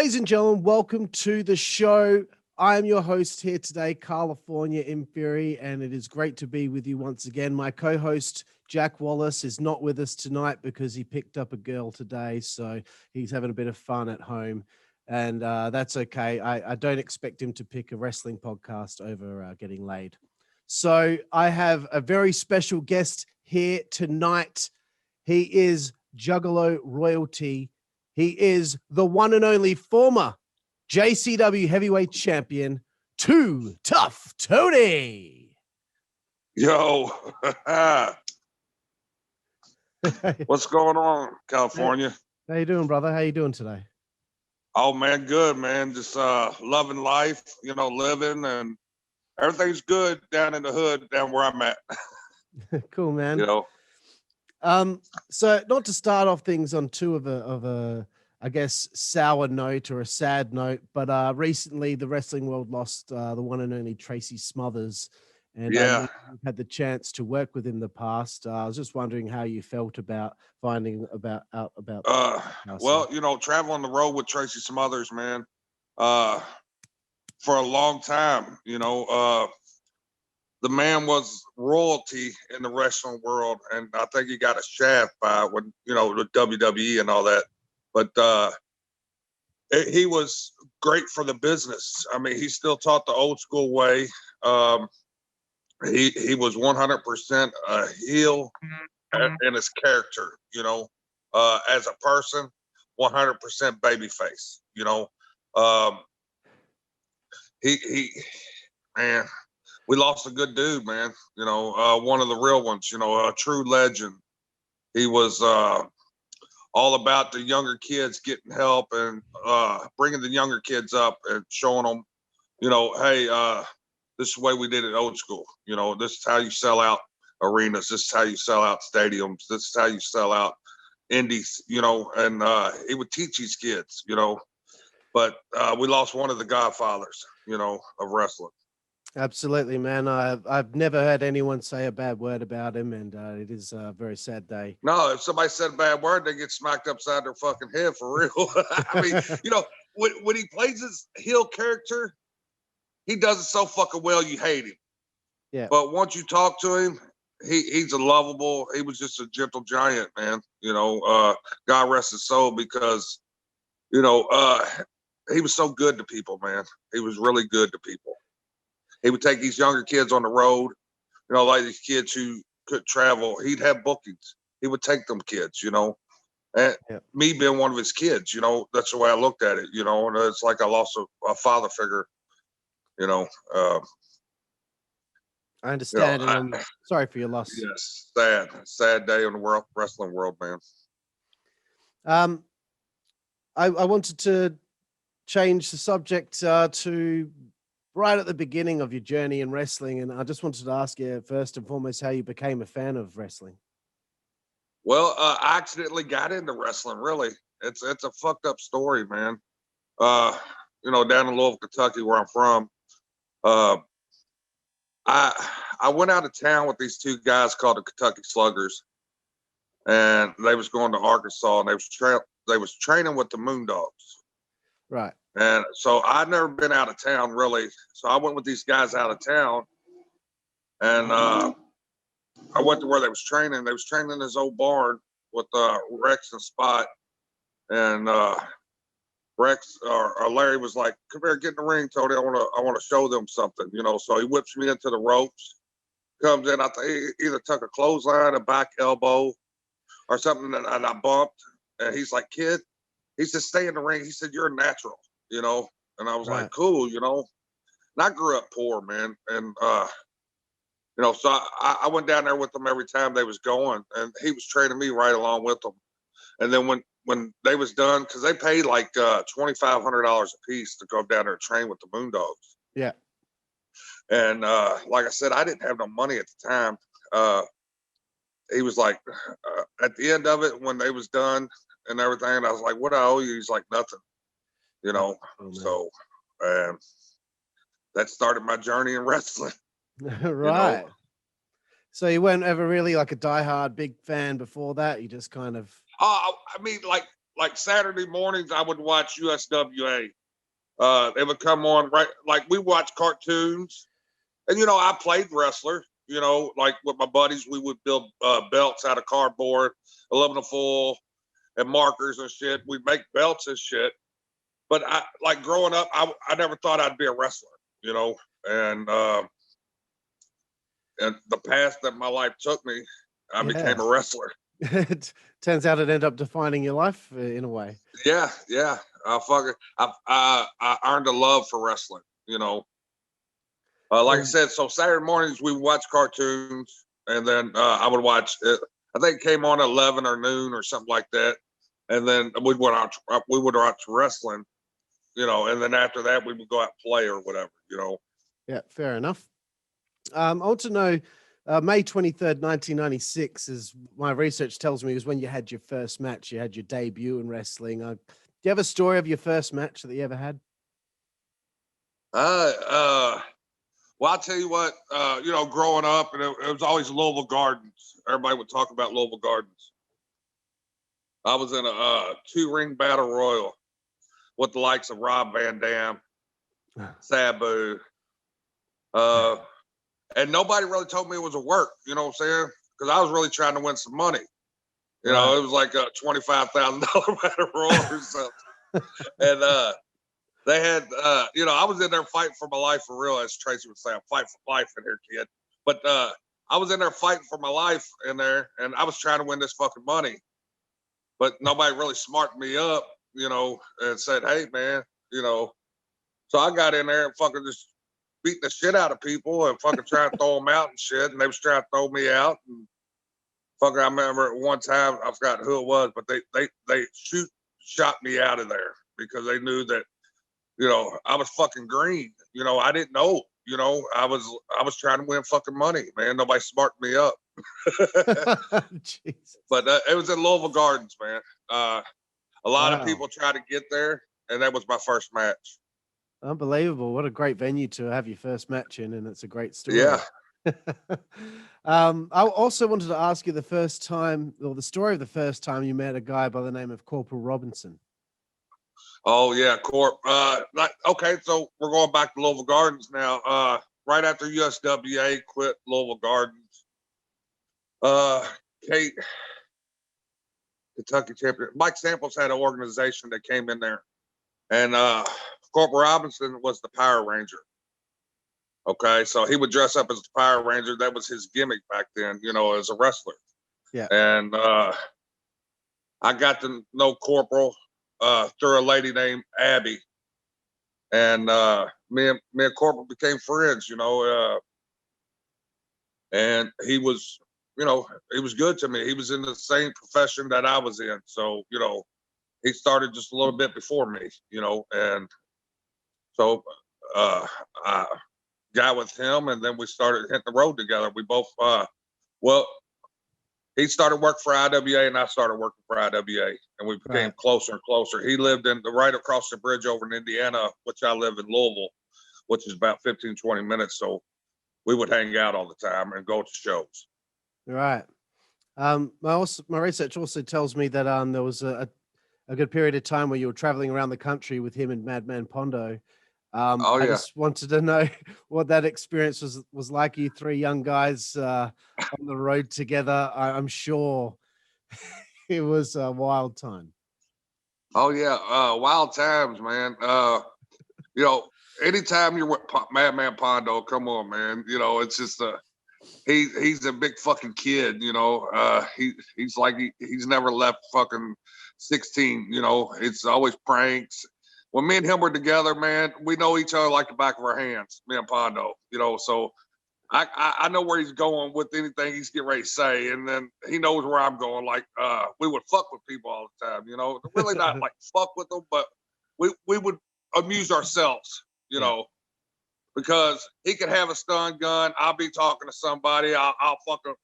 Ladies and gentlemen, welcome to the show. I am your host here today, Karlifornia Infirri, and it is great to be with you once again. My co-host, Jack Wallace, is not with us tonight because he picked up a girl today, so he's having a bit of fun at home, and that's okay. I don't expect him to pick a wrestling podcast over getting laid. So I have a very special guest here tonight. He is Juggalo royalty. He is the one and only former JCW Heavyweight Champion, Tuff Tony. Yo, what's going on, California? How you doing, brother? How you doing today? Oh man, good man. Just loving life, living, and everything's good down in the hood, down where I'm at. Cool, man. So not to start off things on too of a I guess sour note or a sad note, but recently the wrestling world lost the one and only Tracy Smothers, and Yeah, you've had the chance to work with him in the past. I was just wondering how you felt about finding out about. well, traveling the road with Tracy Smothers, man, for a long time, the man was royalty in the wrestling world, and I think he got a shaft by when the WWE and all that. But he was great for the business. I mean, he still taught the old school way. He was 100% a heel in his character. As a person, 100% babyface. Man. We lost a good dude, man. One of the real ones. A true legend. He was all about the younger kids getting help and bringing the younger kids up and showing them, hey, this is the way we did it old school. This is how you sell out arenas. This is how you sell out stadiums. This is how you sell out indies. And he would teach these kids. But we lost one of the godfathers, of wrestling. Absolutely, man. I've never heard anyone say a bad word about him, and it is a very sad day. No, if somebody said a bad word, they get smacked upside their fucking head for real. I mean, when he plays his heel character, he does it so fucking well you hate him. Yeah. But once you talk to him, he's a lovable. He was just a gentle giant, man. God rest his soul, because he was so good to people, man. He was really good to people. He would take these younger kids on the road, like these kids who could travel. He'd have bookings. He would take them kids, and me being one of his kids, that's the way I looked at it, and it's like I lost a father figure, I understand, and I'm sorry for your loss. Yes, sad day in the wrestling world, man. I wanted to change the subject to right at the beginning of your journey in wrestling, and I just wanted to ask you first and foremost how you became a fan of wrestling. Well, I accidentally got into wrestling. Really, it's a fucked up story, man. Down in Louisville, Kentucky, where I'm from, I went out of town with these two guys called the Kentucky Sluggers, and they was going to Arkansas, and they was training with the Moondogs. Right. And so I'd never been out of town, really. So I went with these guys out of town, and I went to where they was training. They was training in this old barn with Rex and Spot. And Rex or Larry was like, "Come here, get in the ring, Tony. I want to show them something." So he whips me into the ropes. Comes in, he either took a clothesline, a back elbow, or something, and I bumped. And he's like, "Kid," he said, "stay in the ring." He said, "You're a natural." And I was like, cool, And I grew up poor, man. And, so I went down there with them every time they was going, and he was training me right along with them. And then when they was done, cause they paid like $2,500 a piece to go down there and train with the Moondogs. Yeah. And, like I said, I didn't have no money at the time. He was like, at the end of it, when they was done and everything, and I was like, "What I owe you?" He's like, "Nothing." So that started my journey in wrestling. Right. So you weren't ever really like a diehard big fan before that? You just kind of... I mean, like, like Saturday mornings, I would watch USWA. They would come on right, like we watch cartoons, and I played wrestler. Like with my buddies, we would build belts out of cardboard, aluminum foil, and markers and shit. We'd make belts and shit. But I like growing up, I never thought I'd be a wrestler, and the path that my life took me, I became a wrestler. It turns out it ended up defining your life in a way. Yeah. I earned a love for wrestling, Like I said, so Saturday mornings we would watch cartoons, and then I would watch it. I think it came on at 11 or noon or something like that, and then we would watch wrestling, and then after that we would go out and play or whatever, Yeah, fair enough. I want to know, May 23rd, 1996 is, my research tells me, is when you had your first match. You had your debut in wrestling. Do you have a story of your first match that you ever had? Well, I'll tell you what, growing up, and it was always Louisville Gardens. Everybody would talk about Louisville Gardens. I was in a 2-ring battle royal with the likes of Rob Van Dam, Sabu, and nobody really told me it was a work, you know what I'm saying? Because I was really trying to win some money. It was like a $25,000 battle royal or something. And they had, I was in there fighting for my life for real, as Tracy would say. I'm fighting for life in here, kid. But I was in there fighting for my life in there, and I was trying to win this fucking money. But nobody really smartened me up, and said, hey, man, So I got in there and fucking just beat the shit out of people and fucking trying to throw them out and shit. And they was trying to throw me out. And fucking, I remember at one time, I forgot who it was, but they shot me out of there because they knew that, I was fucking green. I didn't know, I was trying to win fucking money, man. Nobody smartened me up. But it was in Louisville Gardens, man. A lot of people try to get there, and that was my first match. Unbelievable. What a great venue to have your first match in, and it's a great story. Yeah. I also wanted to ask you the story of the first time you met a guy by the name of Corporal Robinson. Oh, yeah, Corp. Okay, so we're going back to Louisville Gardens now. Right after USWA quit Louisville Gardens, Kate, Kentucky Champion, Mike Samples had an organization that came in there, and Corporal Robinson was the Power Ranger. Okay, so he would dress up as the Power Ranger. That was his gimmick back then, as a wrestler. Yeah. And I got to know Corporal through a lady named Abby. And me and Corporal became friends, and he was, he was good to me. He was in the same profession that I was in. So, he started just a little bit before me, and so I got with him, and then we started hitting the road together. We both, he started working for IWA, and I started working for IWA, and we became closer and closer. He lived right across the bridge over in Indiana, which I live in Louisville, which is about 15, 20 minutes. So we would hang out all the time and go to shows. Right. My research also tells me that there was a good period of time where you were traveling around the country with him and Madman Pondo. I just wanted to know what that experience was like. You three young guys on the road together. I'm sure it was a wild time. Oh yeah, wild times, man. Anytime you're with Madman Pondo, come on, man. It's just he's a big fucking kid. He's like he's never left fucking 16. It's always pranks. When me and him were together, man, we know each other like the back of our hands, me and Pondo, so I know where he's going with anything he's getting ready to say. And then he knows where I'm going. Like, we would fuck with people all the time, really not like fuck with them, but we would amuse ourselves, because he could have a stun gun. I'll be talking to somebody. I'll fucking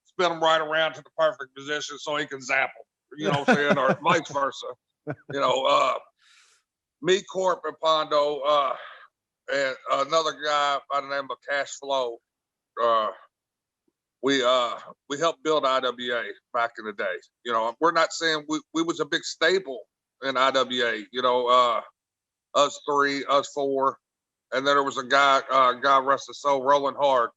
spin him right around to the perfect position so he can zap him, you know what I'm saying? Or vice versa, me, Corp, and Pondo, and another guy by the name of Cash Flow. we helped build IWA back in the day. You know, we're not saying we was a big staple in IWA. You know, us three, us four, and then there was a guy, God rest his soul, rolling hard,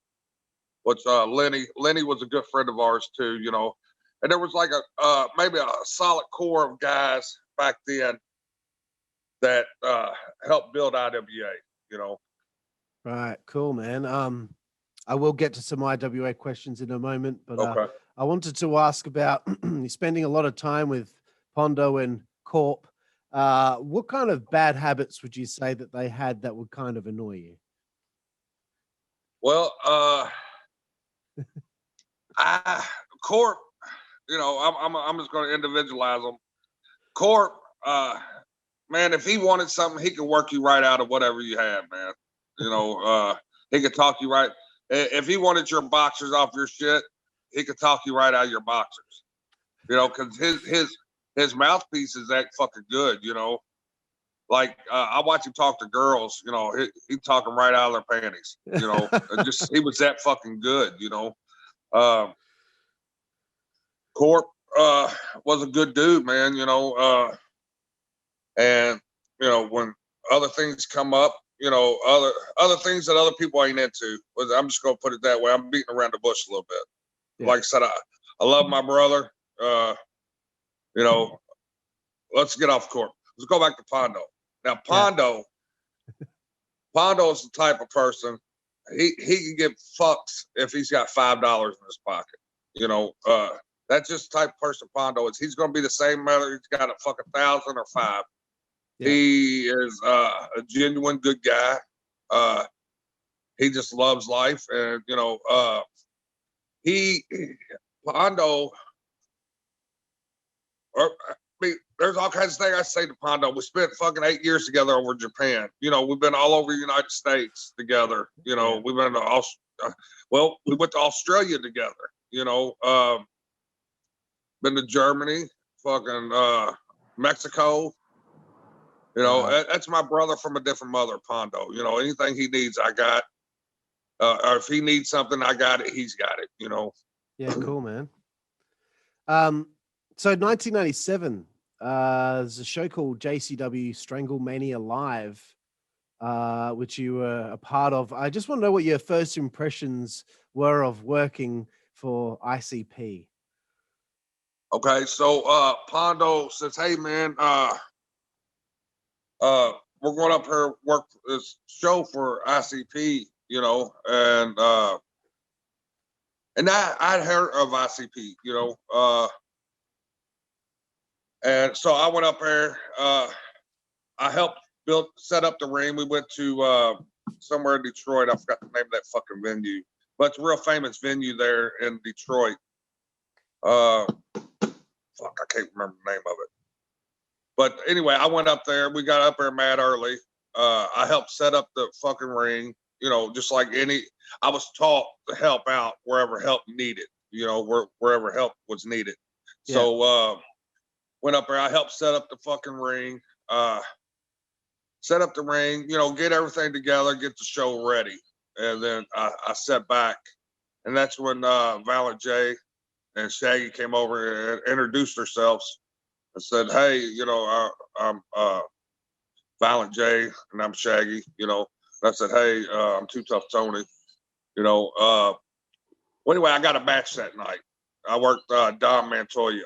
which Lenny was a good friend of ours too. You know, and there was like a maybe a solid core of guys back then that helped build IWA. You know. Right, cool, man. I will get to some IWA questions in a moment, but Okay. I wanted to ask about you're spending a lot of time with Pondo and Corp. What kind of bad habits would you say that they had that would kind of annoy you? Well, Corp, you know, I'm just going to individualize them. Corp, man, if he wanted something, he could work you right out of whatever you had, man. You know, he could talk you right. If he wanted your boxers off your shit, he could talk you right out of your boxers. You know, because his mouthpiece is that fucking good. You know, like I watch him talk to girls. You know, he talking right out of their panties. You know, just he was that fucking good. You know, Corp was a good dude, man. You know, and you know when other things come up, you know, other things that other people ain't into. I'm just gonna put it that way. I'm beating around the bush a little bit. Yeah. Like I said, I love my brother. You know, let's get off Corp. Let's go back to Pondo. Now, Pondo is the type of person, he can give fucks if he's got $5 in his pocket. You know, that's just the type of person Pondo is. He's going to be the same whether he's got a fucking 1,000 or 5. Yeah. He is a genuine good guy. He just loves life. And, you know, Pondo, there's all kinds of things I say to Pondo. We spent fucking 8 years together over Japan. You know, we've been all over the United States together. You know, we've been to we went to Australia together. You know, been to Germany, fucking Mexico. You know, that's my brother from a different mother, Pondo. You know, anything he needs, I got. Or if he needs something, I got it. He's got it. You know. Yeah, cool, man. So 1997, there's a show called JCW Stranglemania Live, which you were a part of. I just want to know what your first impressions were of working for ICP. Okay, so Pondo says, "Hey, man, we're going up here work this show for ICP, you know, and I'd heard of ICP, you know, and so I went up there. I helped set up the ring. We went to somewhere in Detroit. I forgot the name of that fucking venue, but it's a real famous venue there in Detroit. Fuck, I can't remember the name of it. But anyway, I went up there. We got up there mad early. I helped set up the fucking ring. You know, just like I was taught to help out wherever help needed. You know, wherever help was needed. Yeah. So went up there. I helped set up the fucking ring. Set up the ring. You know, get everything together, get the show ready, and then I sat back, and that's when Valiant J and Shaggy came over and introduced themselves. I said, "Hey, you know, I'm Valiant J and I'm Shaggy." You know, and I said, "Hey, I'm Tuff Tony." You know, well, anyway, I got a match that night. I worked Don Montoya,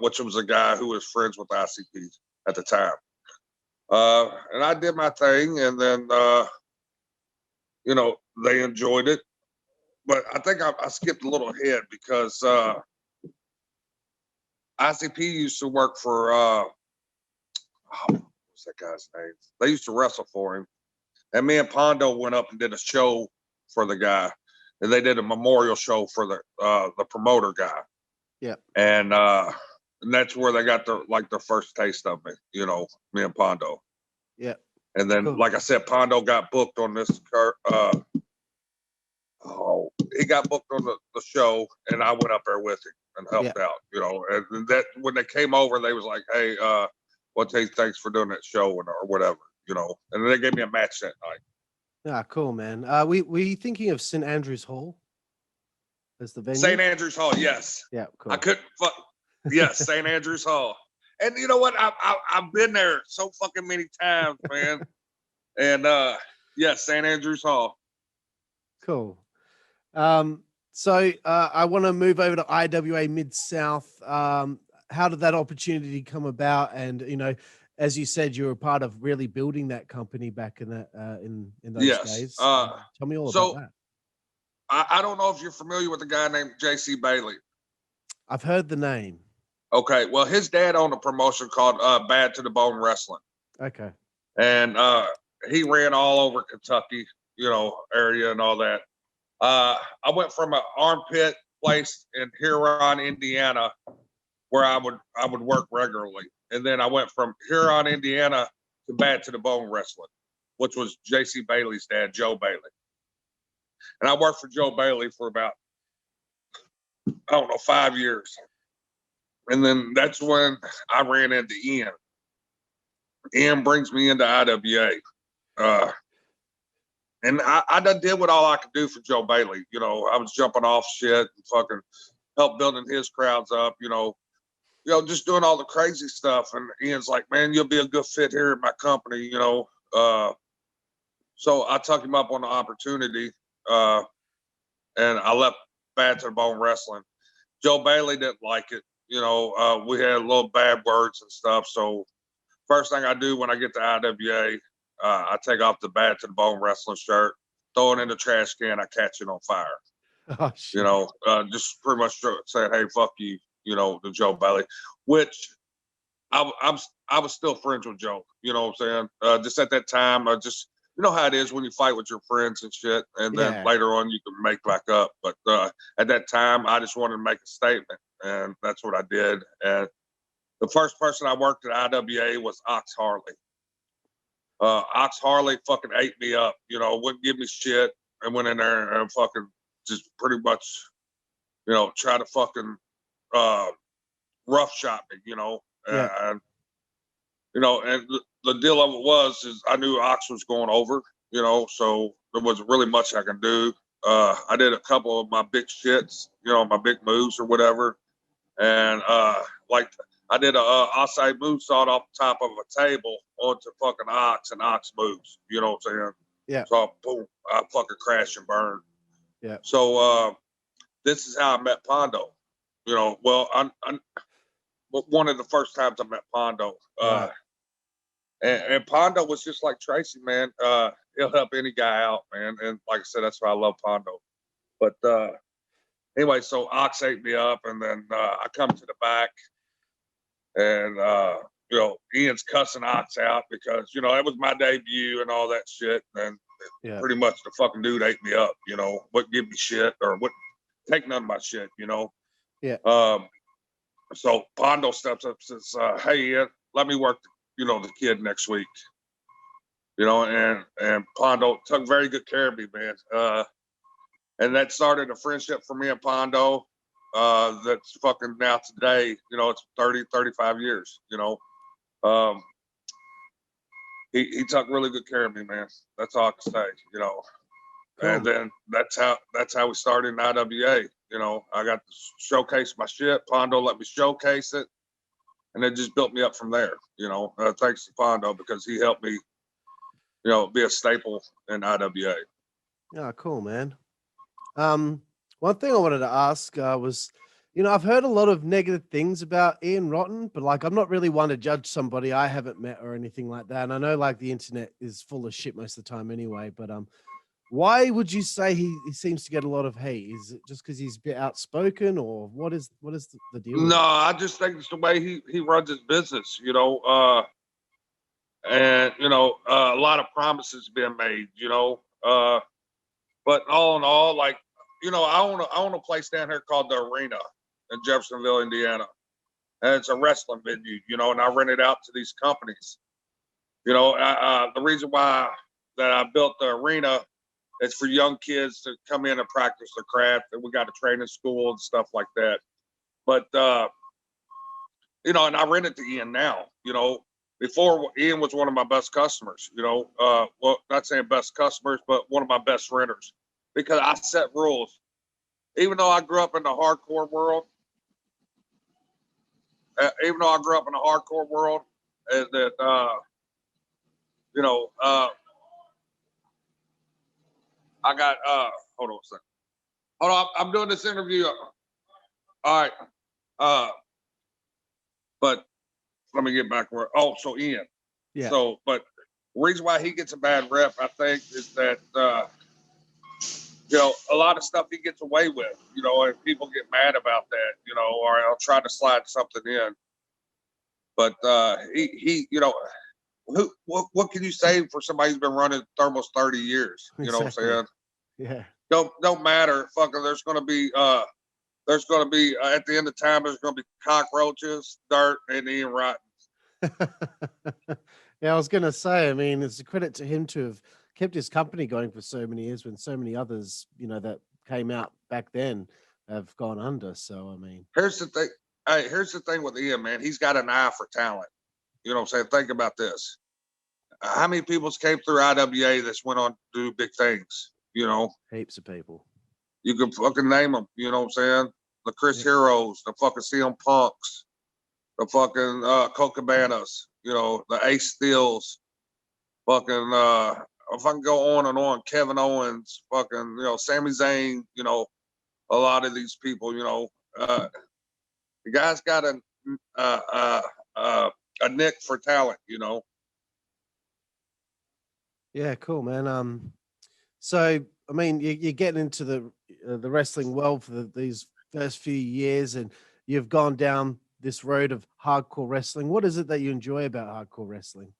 which was a guy who was friends with ICP at the time. And I did my thing, and then you know, they enjoyed it. But I think I skipped a little ahead because ICP used to work for what's that guy's name? They used to wrestle for him. And me and Pondo went up and did a show for the guy. And they did a memorial show for the promoter guy. Yeah. And that's where they got their first taste of me, you know, me and Pondo. Yeah. And then, like I said, Pondo got booked on this he got booked on the show, and I went up there with him and helped out, you know. And that when they came over, they was like, "Hey, well, thanks for doing that show or whatever," you know. And they gave me a match that night. Ah, cool, man. Were you thinking of St. Andrew's Hall? As the venue? St. Andrews Hall, yes. Yeah, cool. I couldn't yes, St. Andrews Hall. And you know what? I've been there so fucking many times, man. And yes, St. Andrews Hall. Cool. So I want to move over to IWA MidSouth. How did that opportunity come about? And as you said, you were part of really building that company back in that in those days. Tell me all about that. I don't know if you're familiar with a guy named JC Bailey. I've heard the name. Okay, well, his dad owned a promotion called Bad to the Bone Wrestling. Okay. And he ran all over Kentucky, area and all that. I went from an armpit place in Huron, Indiana, where I would work regularly. And then I went from Huron, Indiana to Bad to the Bone Wrestling, which was JC Bailey's dad, Joe Bailey. And I worked for Joe Bailey for about, 5 years. And then that's when I ran into Ian. Ian brings me into IWA. And I done did what all I could do for Joe Bailey. I was jumping off shit and fucking help building his crowds up, just doing all the crazy stuff. And Ian's like, man, you'll be a good fit here at my company, So I took him up on the opportunity, and I left Bad to the Bone Wrestling. Joe Bailey didn't like it. We had little bad words and stuff. So first thing I do when I get to IWA, I take off the Bad to the Bone Wrestling shirt, throw it in the trash can, I catch it on fire. Oh, shit. Just pretty much saying, hey, fuck you, to Joe Bailey, which I was still friends with Joe, you know what I'm saying? Just at that time, you know how it is when you fight with your friends and shit, and then later on you can make back up. But at that time, I just wanted to make a statement, and that's what I did. And the first person I worked at IWA was Ox Harley. Ox Harley fucking ate me up, wouldn't give me shit, and went in there and fucking just pretty much, try to fucking rough shot me, and the deal of it is I knew Ox was going over, so there wasn't really much I can do. I did a couple of my big shits, my big moves or whatever, and I did a outside moonsault off the top of a table onto fucking Ox, and Ox moves. You know what I'm saying? Yeah. So boom, I fucking crash and burn. Yeah. So this is how I met Pondo. I'm one of the first times I met Pondo. Right. And Pondo was just like Tracy, man. He'll help any guy out, man. And like I said, that's why I love Pondo. But anyway, so Ox ate me up, and then I come to the back. And, Ian's cussing Ox out because, it was my debut and all that shit. And pretty much the fucking dude ate me up, wouldn't give me shit or wouldn't take none of my shit, Yeah. So Pondo steps up and says, hey, Ian, let me work, the kid next week. And Pondo took very good care of me, man. And that started a friendship for me and Pondo. That's fucking now today, it's 30, 35 years, he took really good care of me, man. That's all I can say, Cool. And then that's how we started in IWA. I got to showcase my shit. Pondo let me showcase it, and it just built me up from there, thanks to Pondo, because he helped me, be a staple in IWA. Yeah, cool, man. One thing I wanted to ask was, I've heard a lot of negative things about Ian Rotten, but I'm not really one to judge somebody I haven't met or anything like that. And I know the internet is full of shit most of the time anyway, but why would you say he seems to get a lot of hate? Is it just because he's a bit outspoken, or what is the deal? No, I just think it's the way he runs his business, and a lot of promises being made, but all in all, I own a place down here called the Arena in Jeffersonville, Indiana, and it's a wrestling venue, and I rent it out to these companies. The reason why that I built the Arena is for young kids to come in and practice their craft, and we got a training school and stuff like that. But and I rent it to Ian now. Before, Ian was one of my best customers. Well, not saying best customers, but one of my best renters, because I set rules. even though I grew up in the hardcore world, that you know, I got hold on a second. Hold on, I'm doing this interview. All right. But let me get back where so Ian. Yeah. So but the reason why he gets a bad rep, I think, is that you know, a lot of stuff he gets away with, you know, and people get mad about that, you know, or I'll try to slide something in. But he you know, what can you say for somebody who's been running almost 30 years? You know what I'm saying? Yeah. Don't matter. Fucking there's gonna be at the end of time there's gonna be cockroaches, dirt, and Ian Rotten. Yeah, I was gonna say, I mean, it's a credit to him to have kept his company going for so many years when so many others, you know, that came out back then have gone under. So I mean, Here's the thing. Hey, here's the thing with Ian, man. He's got an eye for talent. You know what I'm saying? Think about this. How many people came through IWA that's went on to do big things? You know, heaps of people. you can fucking name them. You know what I'm saying? The Chris Heroes, the fucking CM Punks, the fucking Colt Cabanas, you know, the Ace Steels, fucking if I can go on and on, Kevin Owens, fucking, you know, Sami Zayn, you know, a lot of these people, you know, the guy's got a nick for talent, you know. Yeah, cool, man. So I mean, you're getting into the wrestling world for these first few years, and you've gone down this road of hardcore wrestling. What is it that you enjoy about hardcore wrestling?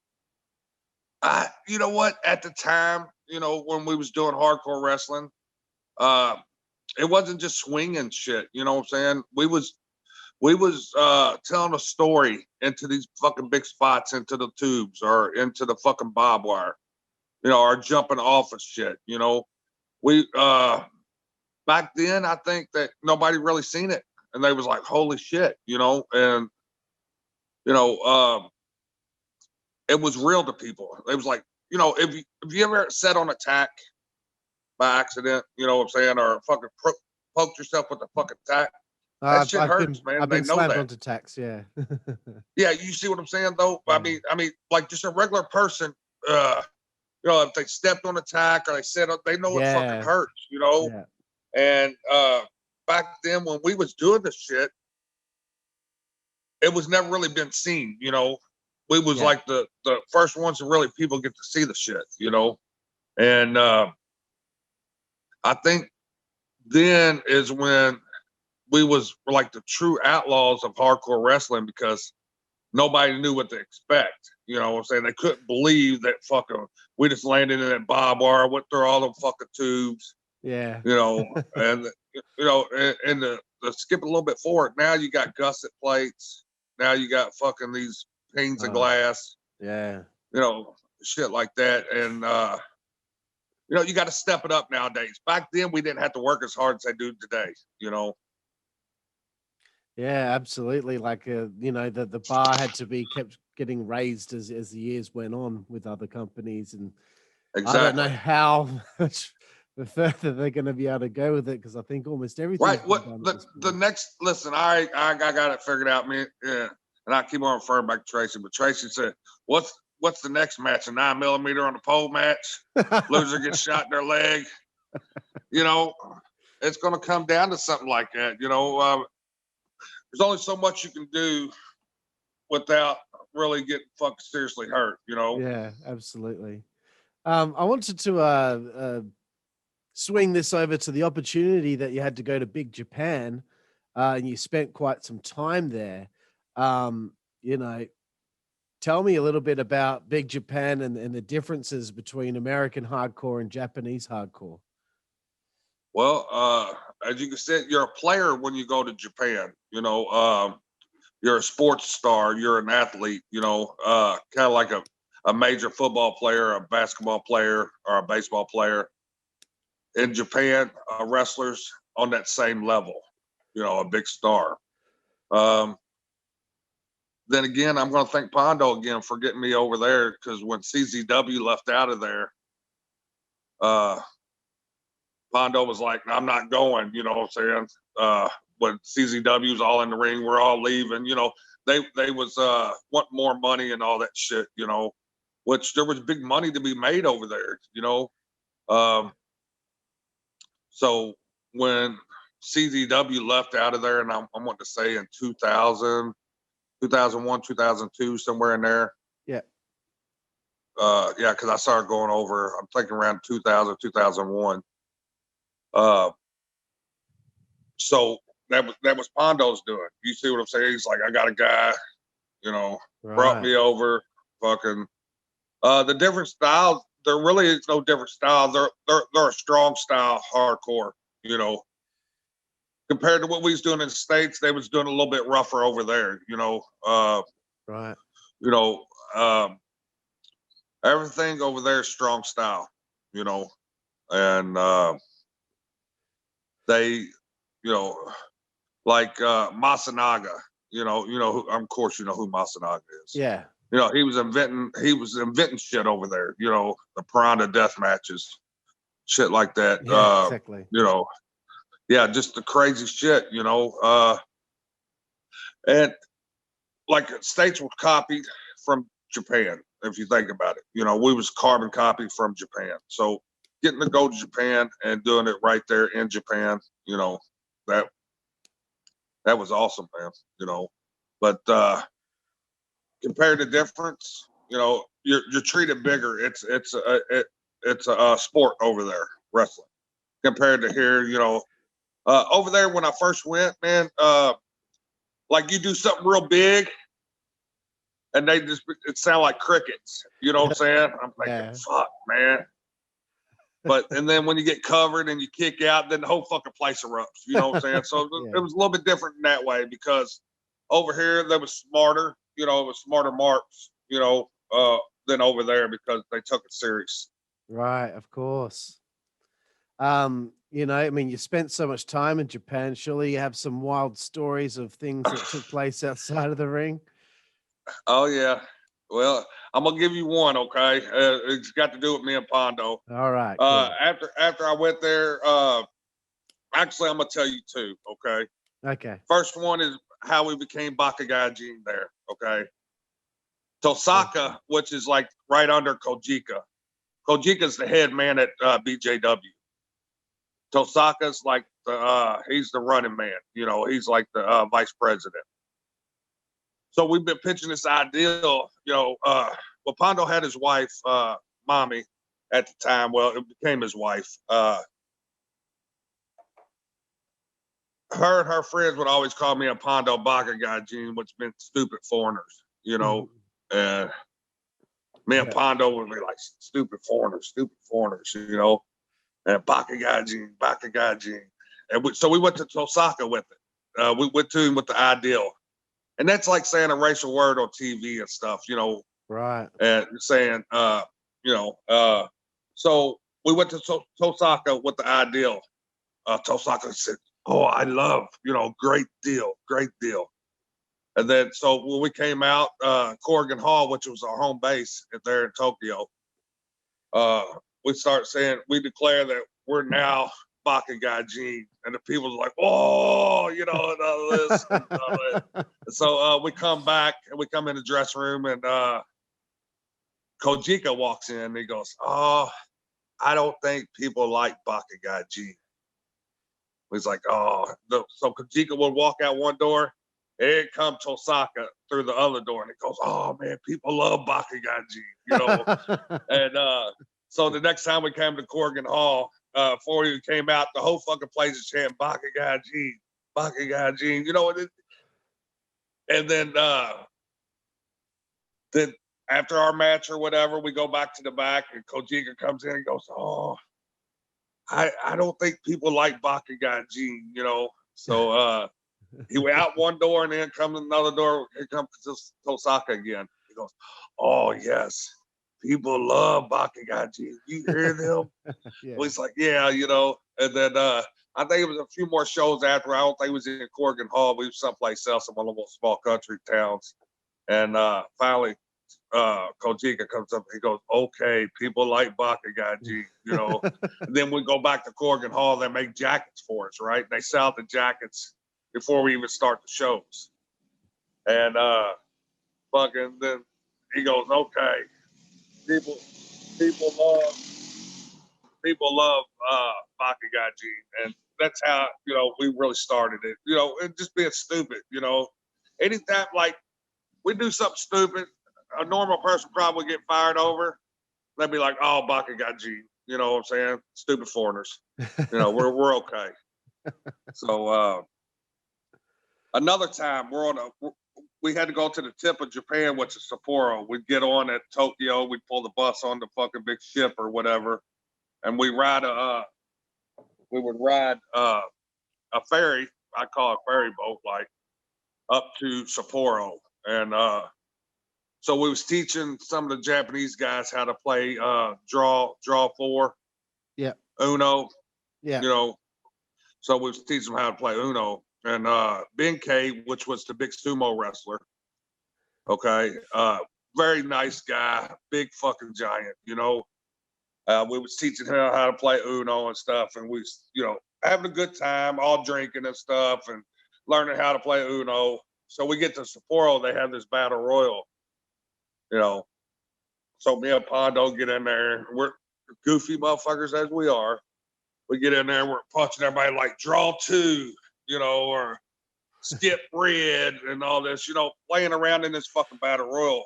You know what? At the time, you know, when we was doing hardcore wrestling, it wasn't just swinging shit. You know what I'm saying? We was telling a story into these fucking big spots, into the tubes or into the fucking barbed wire, you know, or jumping off of shit. You know, we back then I think that nobody really seen it, and they was like, holy shit, you know, and you know, it was real to people. It was like, you know, if you ever sat on a tack by accident, you know what I'm saying, or fucking poked yourself with a fucking tack, that shit hurts, man. I've They been know slammed that. onto tacks, yeah. Yeah, you see what I'm saying though? Yeah. I mean, like just a regular person, you know, if they stepped on a tack or they said they know it fucking hurts, you know. Yeah. And back then when we was doing this shit, it was never really been seen, you know. We was like the first ones to really people get to see the shit, you know. And I think then is when we was like the true outlaws of hardcore wrestling, because nobody knew what to expect. You know what I'm saying? They couldn't believe that fucking we just landed in that barbed wire, went through all them fucking tubes. Yeah. You know, and you know, and the skip a little bit forward. Now you got gusset plates. Now you got fucking these panes of glass. Yeah. You know, shit like that. And you know, you got to step it up nowadays. Back then we didn't have to work as hard as they do today, you know. Yeah, absolutely. Like, you know, the bar had to be kept getting raised as the years went on with other companies. And exactly. I don't know how much further they're going to be able to go with it, because I think almost everything. Right. What the next, listen, I got it figured out, man. Yeah. And I keep on referring back to Tracy, but Tracy said, what's the next match? A 9mm on the pole match? Loser gets shot in their leg. You know, it's going to come down to something like that. You know, there's only so much you can do without really getting fucking seriously hurt, you know? Yeah, absolutely. I wanted to swing this over to the opportunity that you had to go to Big Japan, and you spent quite some time there. You know, tell me a little bit about Big Japan and the differences between American hardcore and Japanese hardcore. Well, as you can see, you're a player when you go to Japan. You know, you're a sports star. You're an athlete. You know, kind of like a major football player, a basketball player, or a baseball player. In Japan, wrestlers on that same level. You know, a big star. Then again, I'm going to thank Pondo again for getting me over there, because when CZW left out of there, Pondo was like, I'm not going, you know what I'm saying? When CZW's all in the ring, we're all leaving, you know, they was want more money and all that shit, you know, which there was big money to be made over there, you know. So when CZW left out of there, and I'm wanting to say in 2000, 2001, 2002, somewhere in there. Yeah. Yeah, because I started going over, I'm thinking around 2000, 2001. So that was Pondo's doing. You see what I'm saying? He's like, I got a guy, you know, brought me over, fucking. The different styles, there really is no different style. They're a strong style, hardcore, you know. Compared to what we was doing in the States, they was doing a little bit rougher over there, you know. Right. You know, everything over there is strong style, you know, and they, you know, like Masanaga, you know, of course you know who Masanaga is. Yeah. You know, he was inventing shit over there, you know, the Piranha death matches, shit like that. Yeah, exactly. You know, yeah, just the crazy shit, you know. And like States were copied from Japan, if you think about it. You know, we was carbon copied from Japan. So getting to go to Japan and doing it right there in Japan, you know, that was awesome, man, you know. But compared to difference, you know, you're treated bigger. It's a sport over there, wrestling, compared to here, you know. Over there when I first went, man, like you do something real big and it sound like crickets. You know what I'm saying? I'm thinking, fuck, man. But and then when you get covered and you kick out, then the whole fucking place erupts. You know what I'm saying? So it was a little bit different in that way because over here they was smarter. You know, it was smarter marks. You know, than over there because they took it serious. Right, of course. You know, I mean, you spent so much time in Japan. Surely you have some wild stories of things that took place outside of the ring. Oh yeah. Well, I'm gonna give you one, okay? It's got to do with me and Pondo. All right. Cool. After I went there, actually I'm gonna tell you two, okay? Okay. First one is how we became Bakugajin there, okay? Tosaka, which is like right under Kojika. Kojika's the head man at BJW. Tosaka's like he's the running man, you know, he's like the vice president. So we've been pitching this ideal, you know, well, Pondo had his wife, Mommy, at the time. Well, it became his wife. Her and her friends would always call me a Pondo Bakugajin, which meant stupid foreigners, you know. And me and Pondo would be like, stupid foreigners, you know. And Bakugajin. And so we went to Tosaka with it. We went to him with the ideal. And that's like saying a racial word on TV and stuff, you know. Right. And saying, you know, so we went to Tosaka with the ideal. Tosaka said, oh, I love, you know, great deal. And then, so when we came out, Corrigan Hall, which was our home base there in Tokyo, we start saying, we declare that we're now Bakugajin, and the people are like, oh, you know, and all this. And all so we come back and we come in the dressing room, and Kojika walks in and he goes, oh, I don't think people like Bakugajin. He's like, oh, so Kojika would walk out one door, and here comes Tosaka through the other door, and he goes, oh man, people love Bakugajin, you know. And so the next time we came to Corrigan Hall, before he came out, the whole fucking place is chanting Bakugajin, you know. And then after our match or whatever, we go back to the back, and Kojika comes in and goes, oh, I don't think people like Bakugajin, you know. So he went out one door and then comes another door. Here comes Tosaka again. He goes, oh yes, people love Bakugajin. You hear them? Well, he's like, yeah, you know. And then I think it was a few more shows after. I don't think it was in Corrigan Hall. We was someplace else in one of those small country towns. And finally, Kojika comes up, he goes, okay, people like Bakagaji, you know. And then we go back to Corgan Hall, they make jackets for us, right? They sell out the jackets before we even start the shows. And fucking then he goes, okay, people love Bakagaji. And that's how, you know, we really started it. You know, it just being stupid, you know. Anytime, like, we do something stupid, a normal person probably get fired over. They'd be like, oh, Bakagaji, you know what I'm saying? Stupid foreigners. You know, we're okay. So another time we had to go to the tip of Japan, which is Sapporo. We'd get on at Tokyo, we'd pull the bus on the fucking big ship or whatever, and we would ride a ferry, I call it ferry boat, like up to Sapporo. And so we was teaching some of the Japanese guys how to play draw four. Yeah. Uno. Yeah. You know, so we was teaching them how to play Uno. And Benkei, which was the big sumo wrestler, okay, very nice guy, big fucking giant, you know. We was teaching him how to play Uno and stuff, and we, you know, having a good time, all drinking and stuff, and learning how to play Uno. So we get to Sapporo, they have this battle royal, you know. So me and Pondo get in there, we're goofy motherfuckers as we are. We get in there, we're punching everybody like draw two, you know, or skip red and all this, you know, playing around in this fucking battle royal.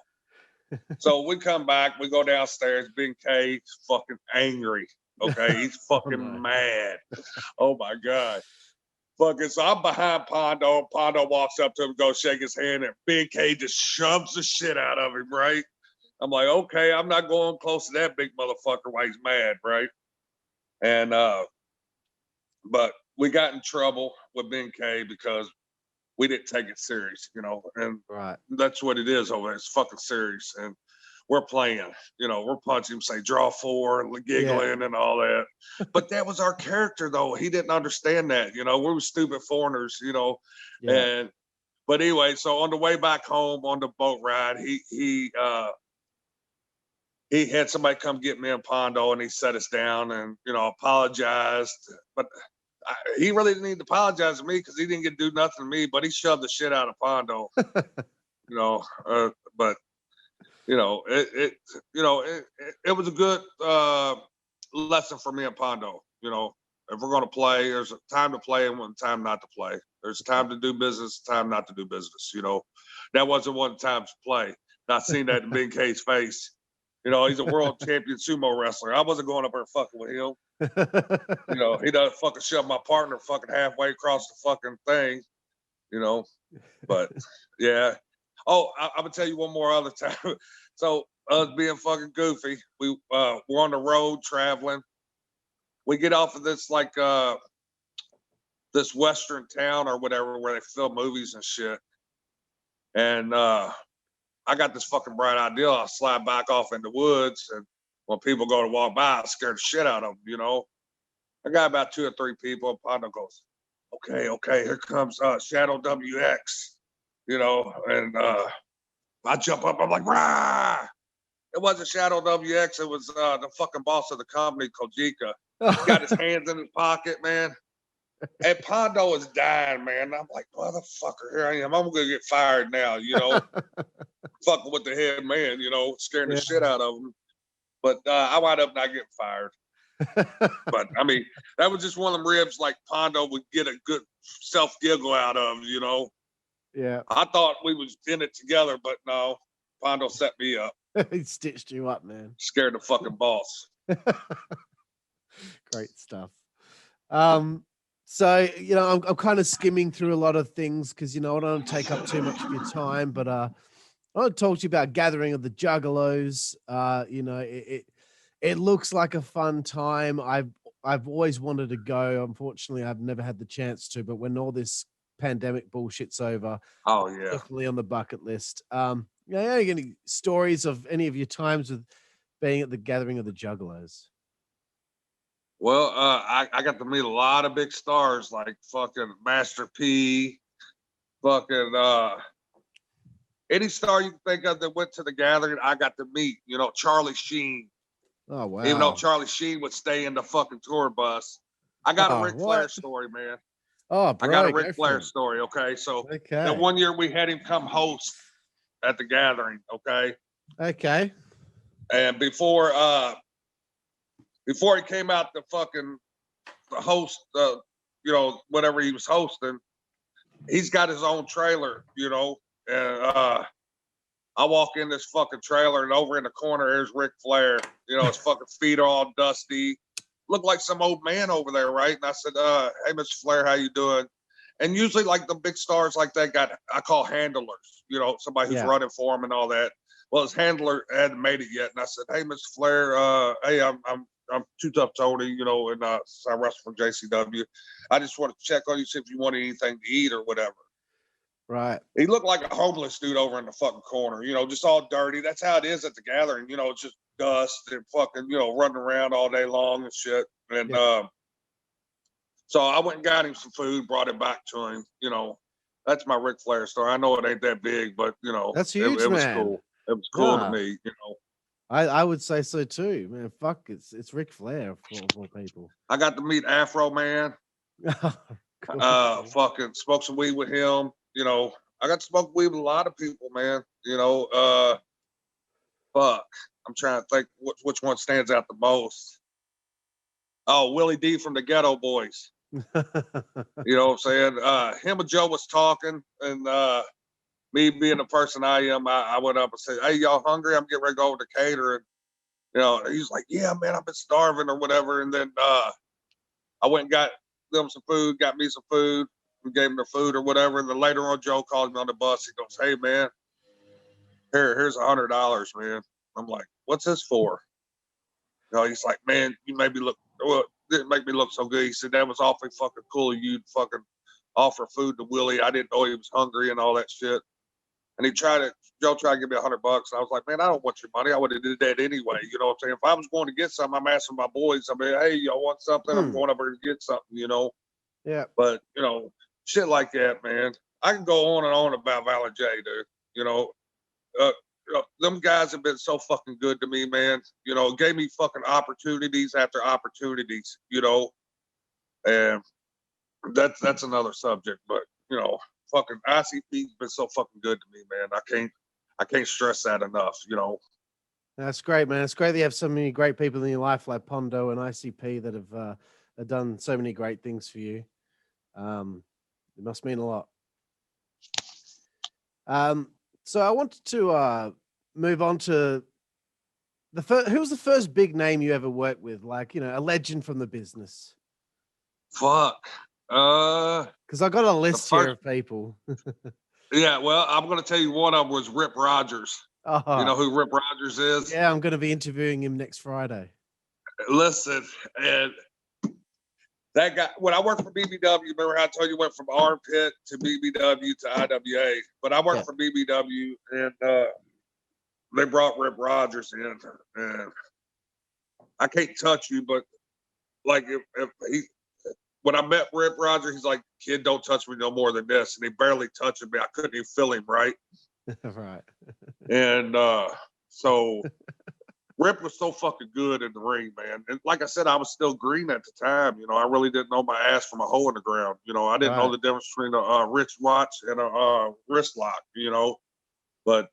So we come back, we go downstairs, Big K's fucking angry. Okay, he's fucking mad. Oh my God. Fucking, so I'm behind Pondo. Pondo walks up to him, goes shake his hand, and Big K just shoves the shit out of him, right? I'm like, okay, I'm not going close to that big motherfucker while he's mad, right? And but we got in trouble with Ben K because we didn't take it serious, you know, and Right. that's what it is over there. It's fucking serious. And we're playing, you know, we're punching him, say draw four, giggling and all that. But that was our character though. He didn't understand that, you know, we were stupid foreigners, you know. And but anyway, so on the way back home on the boat ride, he had somebody come get me and Pondo, and he set us down and, you know, apologized. But he really didn't need to apologize to me because he didn't get to do nothing to me, but he shoved the shit out of Pondo, you know. But, you know, it was a good lesson for me and Pondo. You know, if we're going to play, there's a time to play and one time not to play. There's a time to do business, time not to do business, you know. That wasn't one time to play. And I seen that in Ben K's face. You know, he's a world champion sumo wrestler. I wasn't going up there fucking with him. You know, he doesn't fucking shove my partner fucking halfway across the fucking thing, you know. But yeah. Oh, I'm gonna tell you one more other time. So us being fucking goofy, we're on the road traveling. We get off of this like this western town or whatever where they film movies and shit. And I got this fucking bright idea. I'll slide back off in the woods, and when people go to walk by, I scare the shit out of them, you know. I got about 2 or 3 people, and Pondo goes, okay, here comes Shadow WX, you know, and I jump up, I'm like, rah! It wasn't Shadow WX, it was the fucking boss of the company, Kojika. He got his hands in his pocket, man. And Pondo is dying, man. I'm like, motherfucker, here I am. I'm gonna get fired now, you know. Fucking with the head man, you know, scaring the shit out of him. But I wound up not getting fired. But I mean, that was just one of them ribs like Pondo would get a good self giggle out of, you know. Yeah. I thought we was in it together, but no, Pondo set me up. He stitched you up, man. Scared the fucking boss. Great stuff. So, you know, I'm kind of skimming through a lot of things because, you know, I don't want to take up too much of your time, but I want to talk to you about Gathering of the Juggalos. You know, it looks like a fun time. I've always wanted to go. Unfortunately, I've never had the chance to, but when all this pandemic bullshit's over, oh yeah, definitely on the bucket list. You know, any stories of any of your times with being at the Gathering of the Juggalos? Well, I got to meet a lot of big stars like fucking Master P, fucking any star you can think of that went to the gathering, I got to meet. You know, Charlie Sheen. Oh wow! Even though Charlie Sheen would stay in the fucking tour bus, I got a Ric Flair story, man. Oh, bro, I got a Ric Flair story. Okay, so that one year we had him come host at the gathering. Okay. And before he came out to fucking host, you know, whatever he was hosting, he's got his own trailer, you know, and I walk in this fucking trailer, and over in the corner there's Ric Flair. You know, his fucking feet are all dusty. Looked like some old man over there, right? And I said, hey, Mr. Flair, how you doing? And usually, like, the big stars like that I call handlers, you know, somebody who's running for him and all that. Well, his handler hadn't made it yet. And I said, hey, Mr. Flair, hey, I'm Too Tough Tony, you know, and I wrestle for JCW. I just want to check on you, see if you want anything to eat or whatever. Right. He looked like a homeless dude over in the fucking corner, you know, just all dirty. That's how it is at the gathering, you know, it's just dust and fucking, you know, running around all day long and shit. And so I went and got him some food, brought it back to him. You know, that's my Ric Flair story. I know it ain't that big, but you know, that's huge, it was cool. It was cool to me, you know. I would say so too, man. Fuck, it's Ric Flair for people. I got to meet Afro Man. Fucking smoked some weed with him. You know, I got to smoke weed with a lot of people, man. You know, fuck. I'm trying to think which one stands out the most. Oh, Willie D from the Ghetto Boys. You know what I'm saying? Him and Joe was talking, and me being the person I am, I went up and said, hey, y'all hungry? I'm getting ready to go over to cater. And, you know, he's like, yeah, man, I've been starving or whatever. And then I went and got them some food, got me some food. We gave him the food or whatever. And then later on, Joe called me on the bus. He goes, hey, man, here's $100, man. I'm like, what's this for? You know, he's like, man, you made me look, well, didn't make me look so good. He said, that was awfully fucking cool of you to fucking offer food to Willie. I didn't know he was hungry and all that shit. And Joe tried to give me $100. And I was like, man, I don't want your money. I would have did that anyway. You know what I'm saying? If I was going to get something, I'm asking my boys, I mean, hey, y'all want something? I'm going over to get something, you know? Yeah. But, you know, shit like that, man. I can go on and on about Valley J, dude. You know, them guys have been so fucking good to me, man. You know, gave me fucking opportunities after opportunities, you know. And that's another subject, but, you know, fucking ICP's been so fucking good to me, man. I can't stress that enough, you know. That's great, man. It's great that you have so many great people in your life like Pondo and ICP that have done so many great things for you. It must mean a lot. So I wanted to move on to who was the first big name you ever worked with? Like, you know, a legend from the business. Fuck. Because I got a list here of people. Yeah, well, I'm going to tell you one of them was Rip Rogers. Oh. You know who Rip Rogers is? Yeah, I'm going to be interviewing him next Friday. Listen, and that guy, when I worked for BBW, remember how I told you went from Armpit to BBW to IWA? But I worked for BBW, and they brought Rip Rogers in. And I can't touch you, but like if he, when I met Rip Rogers, he's like, kid, don't touch me no more than this. And he barely touched me. I couldn't even feel him, right? Right. And so Rip was so fucking good in the ring, man. And like I said, I was still green at the time. You know, I really didn't know my ass from a hole in the ground. You know, I didn't know the difference between a wrist watch and a wrist lock, you know. But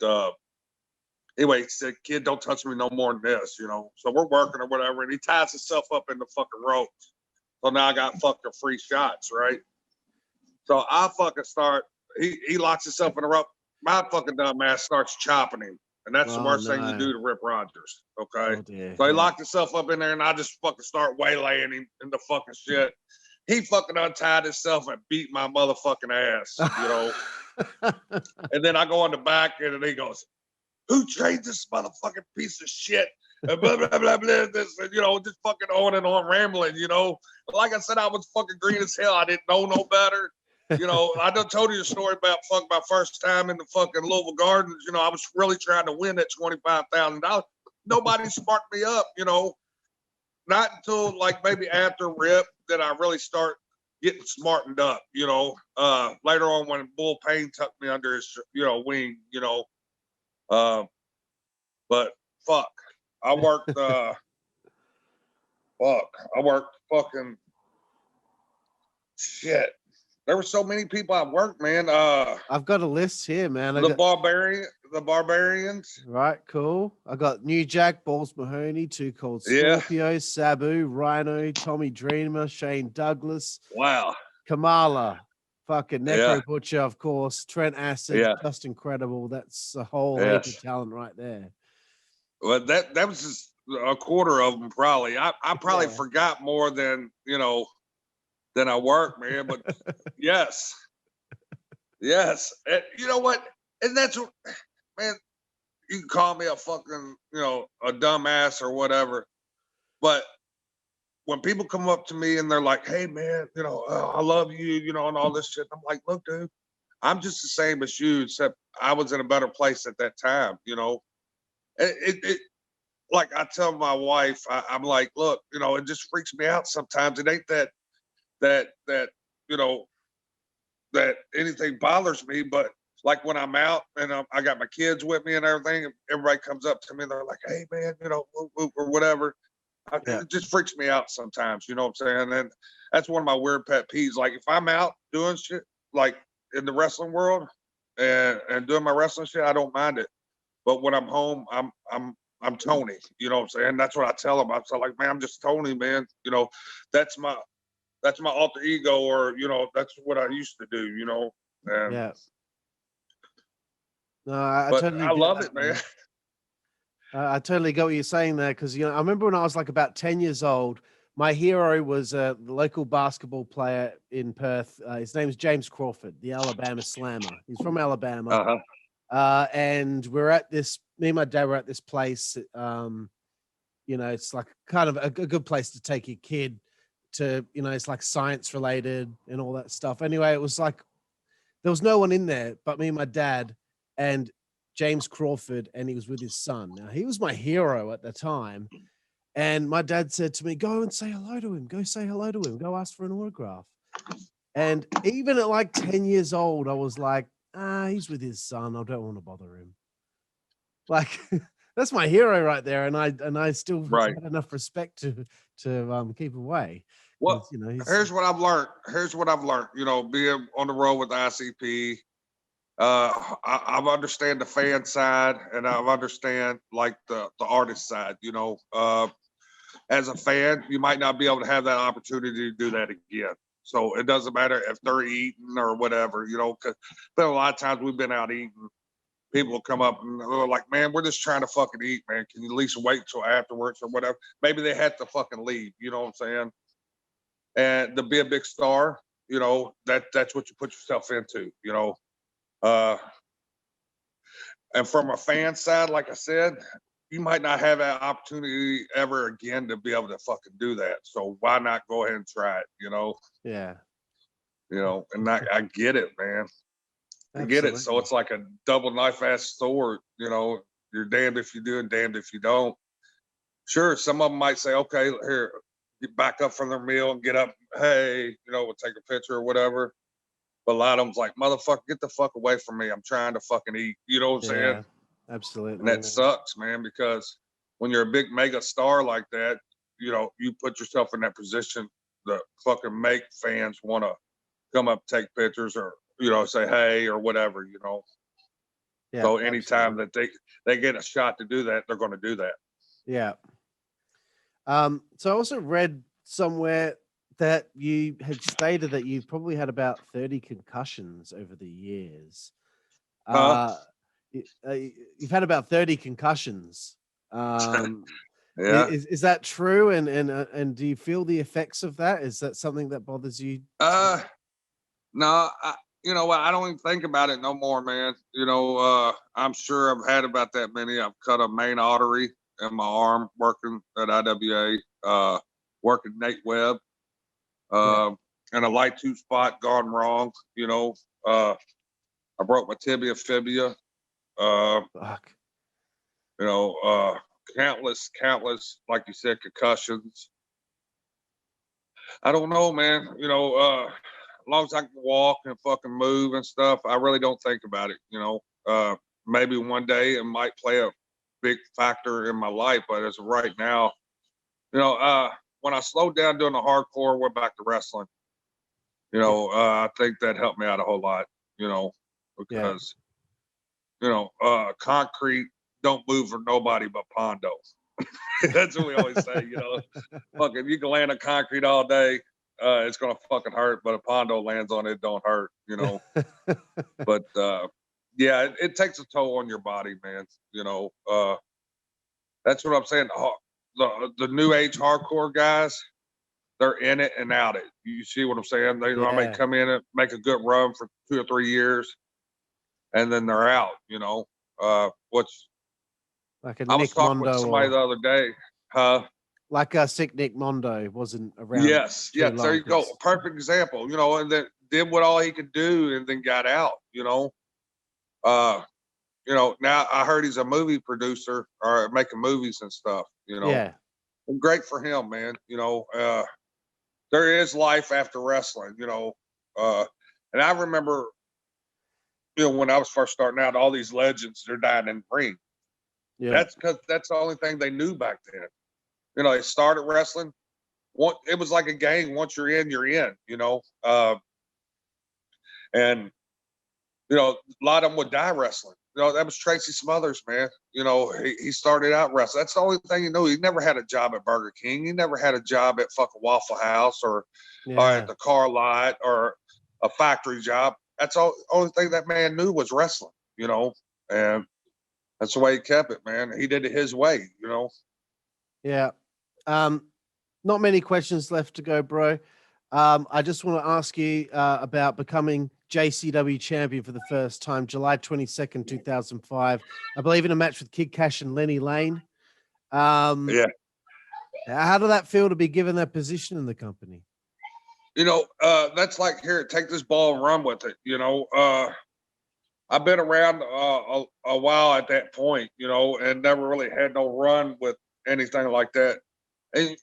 anyway, he said, kid, don't touch me no more than this, you know. So we're working or whatever. And he ties himself up in the fucking ropes. So now I got fucking free shots, right? So I fucking start, he locks himself in the rope. My fucking dumb ass starts chopping him. And that's the worst thing you do to Rip Rogers, okay? So he locked himself up in there, and I just fucking start waylaying him in the fucking shit. He fucking untied himself and beat my motherfucking ass, you know? And then I go on the back end, and he goes, who trained this motherfucking piece of shit? And blah, blah, blah, blah, this, and, you know, just fucking on and on rambling, you know? Like I said, I was fucking green as hell. I didn't know no better. You know, I done told you the story about my first time in the fucking Louisville Gardens. You know, I was really trying to win that $25,000. Nobody sparked me up, you know. Not until like maybe after Rip did I really start getting smartened up, later on when Bull Payne tucked me under his, wing, but fuck, I worked, fucking shit. There were so many people I worked, man. I've got a list here, man. The Barbarians. Right, cool. I got New Jack, Balls Mahoney, Too Cold Yeah. Scorpio, Sabu, Rhino, Tommy Dreamer, Shane Douglas, Wow. Kamala, fucking Necro Yeah. Butcher, of course, Trent Acid, Yeah. just incredible. That's a whole Yes. heap of talent right there. Well, that was just a quarter of them, probably. I probably Yeah. forgot more than than I worked, man. But yes, and you know what? And that's what, man. You can call me a fucking a dumbass or whatever, but when people come up to me and they're like, "Hey, man, I love you," and all this shit, I'm like, "Look, dude, I'm just the same as you, except I was in a better place at that time." It like I tell my wife, I'm like, "Look, it just freaks me out sometimes. It ain't that that anything bothers me, but like when I'm out and I got my kids with me and everything, everybody comes up to me and they're like, 'Hey, man, whoop, whoop,' or whatever." Yeah. It just freaks me out sometimes, you know what I'm saying? And that's one of my weird pet peeves. Like if I'm out doing shit, like in the wrestling world and doing my wrestling shit, I don't mind it. But when I'm home, I'm Tony, you know what I'm saying? That's what I tell them. I'm like, "Man, I'm just Tony, man. That's my alter ego, or that's what I used to do, And, Yeah. No, I but totally I get love that, it, man. I totally get what you're saying there, because I remember when I was like about 10 years old, my hero was the local basketball player in Perth. His name is James Crawford, the Alabama Slammer. He's from Alabama. Uh-huh. And me and my dad were at this place. It's like kind of a good place to take your kid to, it's like science related and all that stuff. Anyway, it was like, there was no one in there but me and my dad and James Crawford, and he was with his son. Now, he was my hero at the time. And my dad said to me, "Go and say hello to him. Go say hello to him. Go ask for an autograph." And even at like 10 years old, I was like, he's with his son. I don't want to bother him. Like, that's my hero right there. And I still Right. had enough respect to keep away. Well, He's, here's what I've learned. Being on the road with ICP, I understand the fan side, and I understand like the artist side. As a fan, you might not be able to have that opportunity to do that again. So it doesn't matter if they're eating or whatever, because a lot of times we've been out eating. People will come up and they're like, "Man, we're just trying to fucking eat, man. Can you at least wait till afterwards or whatever?" Maybe they had to fucking leave, you know what I'm saying? And to be a big star, that's what you put yourself into, and from a fan side, like I said, you might not have that opportunity ever again to be able to fucking do that. So why not go ahead and try it, yeah. And I get it, man. I get it. So it's like a double knife ass sword, you're damned if you do and damned if you don't. Sure, some of them might say, "Okay, here, get back up from their meal and get up. Hey, we'll take a picture or whatever." But a lot of them's like, "Motherfucker, get the fuck away from me. I'm trying to fucking eat." You know what I'm saying? Absolutely. And that sucks, man, because when you're a big mega star like that, you put yourself in that position to fucking make fans want to come up, take pictures, or, say hey or whatever, Yeah, so anytime that they get a shot to do that, they're going to do that. Yeah. So I also read somewhere that you had stated that you've probably had about 30 concussions over the years. You've had about 30 concussions. Yeah. Is that true? And do you feel the effects of that? Is that something that bothers you? No, I don't even think about it no more, man. I'm sure I've had about that many. I've cut a main artery in my arm working at IWA, working Nate Webb, and a light tube spot gone wrong. I broke my tibia, fibia. Fuck. Countless, like you said, concussions. I don't know, man. As long as I can walk and fucking move and stuff, I really don't think about it. Maybe one day it might play a big factor in my life, but as of right now, when I slowed down doing the hardcore, went back to wrestling. I think that helped me out a whole lot, because, concrete don't move for nobody but Pondo. That's what we always say, Fuck, if you can land on concrete all day, it's going to fucking hurt, but if Pondo lands on it, it don't hurt, But, yeah, it takes a toll on your body, man. That's what I'm saying. The new age hardcore guys, they're in it and out it. You see what I'm saying? They may come in and make a good run for 2 or 3 years, and then they're out. Which like a I was Nick talking with Mondo somebody the other day. Like a sick Nick Mondo wasn't around. Yes, there you go. Perfect example. And then did what all he could do, and then got out. Now I heard he's a movie producer or making movies and stuff. Yeah. Great for him, man. There is life after wrestling, and I remember, when I was first starting out, all these legends, they're dying in the ring. Yeah. That's because that's the only thing they knew back then. They started wrestling. It was like a game. Once you're in, you're in, and, a lot of them would die wrestling. That was Tracy Smothers, man. He started out wrestling. That's the only thing he knew. He never had a job at Burger King. He never had a job at fucking Waffle House or at the car lot or a factory job. That's all. Only thing that man knew was wrestling, and that's the way he kept it, man. He did it his way, Yeah. Not many questions left to go, bro. I just want to ask you about becoming JCW champion for the first time, July 22nd, 2005. I believe in a match with Kid Cash and Lenny Lane. Yeah. How did that feel to be given that position in the company? That's like, here, take this ball and run with it. I've been around a while at that point, and never really had no run with anything like that. And,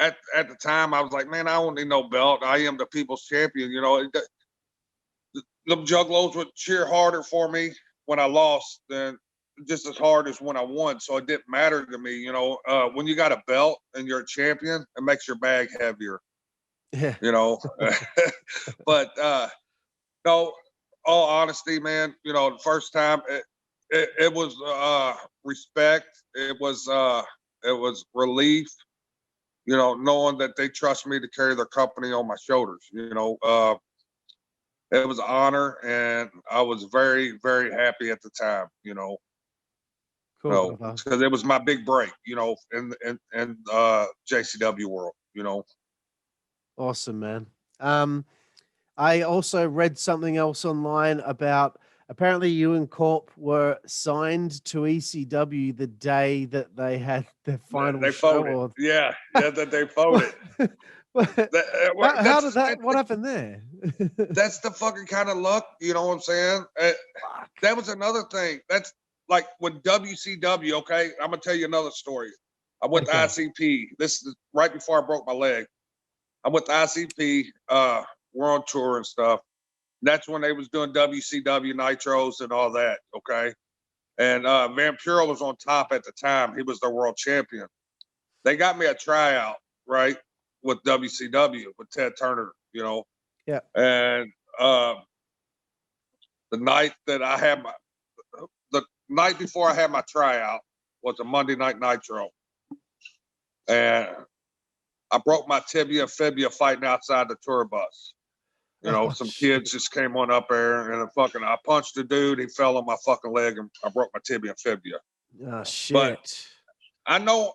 at the time I was like, man, I don't need no belt. I am the people's champion. The Juggalos would cheer harder for me when I lost than just as hard as when I won. So it didn't matter to me. When you got a belt and you're a champion, it makes your bag heavier. Yeah. But no, all honesty, man, the first time it was respect. It was relief, knowing that they trust me to carry their company on my shoulders. It was an honor, and I was very, very happy at the time. Cool. Because it was my big break, in JCW world. Awesome, man. I also read something else online about apparently you and Corp were signed to ECW the day that they had their final show. Yeah, that they folded. How did that? What happened there? That's the fucking kind of luck, you know what I'm saying? That was another thing. That's like with WCW. Okay, I'm gonna tell you another story. I went to ICP. This is right before I broke my leg. I went to ICP. We're on tour and stuff. That's when they was doing WCW Nitros and all that. Okay, and Vampiro was on top at the time. He was the world champion. They got me a tryout, right, with WCW with Ted Turner. Yeah. And the night before I had my tryout was a Monday Night Nitro, and I broke my tibia and fibia fighting outside the tour bus. Some kids just came on up there, and I punched the dude. He fell on my fucking leg, and I broke my tibia and fibia. Oh shit! But I know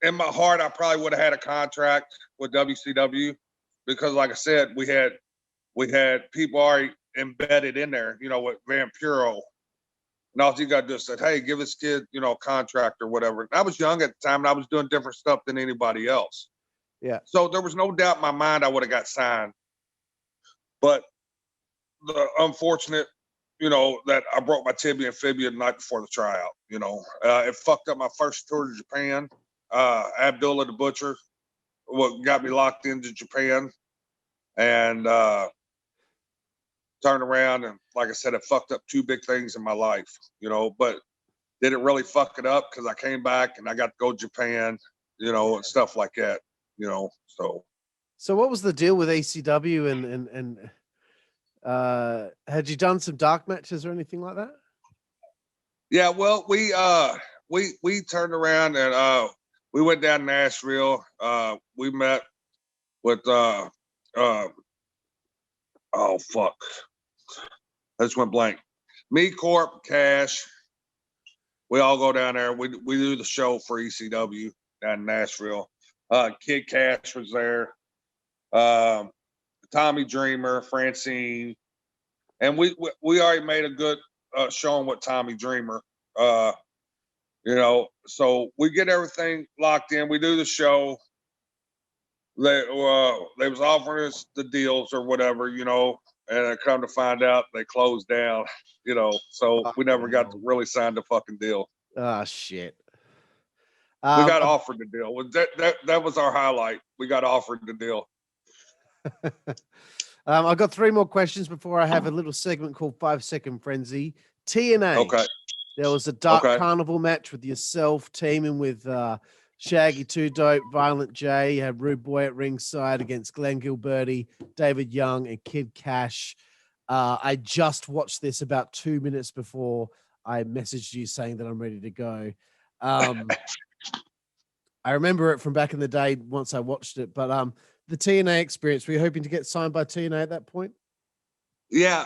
in my heart I probably would have had a contract with WCW because, like I said, we had people already embedded in there. With Vampiro. And all you got to do is say, hey, give this kid, a contract or whatever. And I was young at the time, and I was doing different stuff than anybody else. Yeah. So there was no doubt in my mind I would have got signed. But the unfortunate, that I broke my tibia and fibia the night before the tryout. It fucked up my first tour to Japan. Abdullah the Butcher what got me locked into Japan, and turned around and, like I said, it fucked up two big things in my life, you know, but didn't really fuck it up because I came back and I got to go to Japan, you know, and stuff like that, you know. So what was the deal with ECW and had you done some dark matches or anything like that? Yeah, well, we turned around and we went down to Nashville. We met with oh fuck. I just went blank. Me, Corp, Cash. We all go down there. We do the show for ECW down in Nashville. Kid Cash was there. Tommy Dreamer, Francine, and we already made a good showing with Tommy Dreamer. You know, so we get everything locked in. We do the show. They was offering us the deals or whatever, you know, and I come to find out they closed down, you know. So we never got to really sign the fucking deal. Oh shit. We got offered the deal. That was our highlight. We got offered the deal. I've got 3 more questions before I have a little segment called 5-Second Frenzy. TNA. Okay. There was a Dark Carnival match with yourself teaming with Shaggy 2 Dope, Violent J. You had Rude Boy at ringside against Glenn Gilberti, David Young, and Kid Cash. I just watched this about 2 minutes before I messaged you saying that I'm ready to go. I remember it from back in the day once I watched it, but the TNA experience, were you hoping to get signed by TNA at that point? Yeah,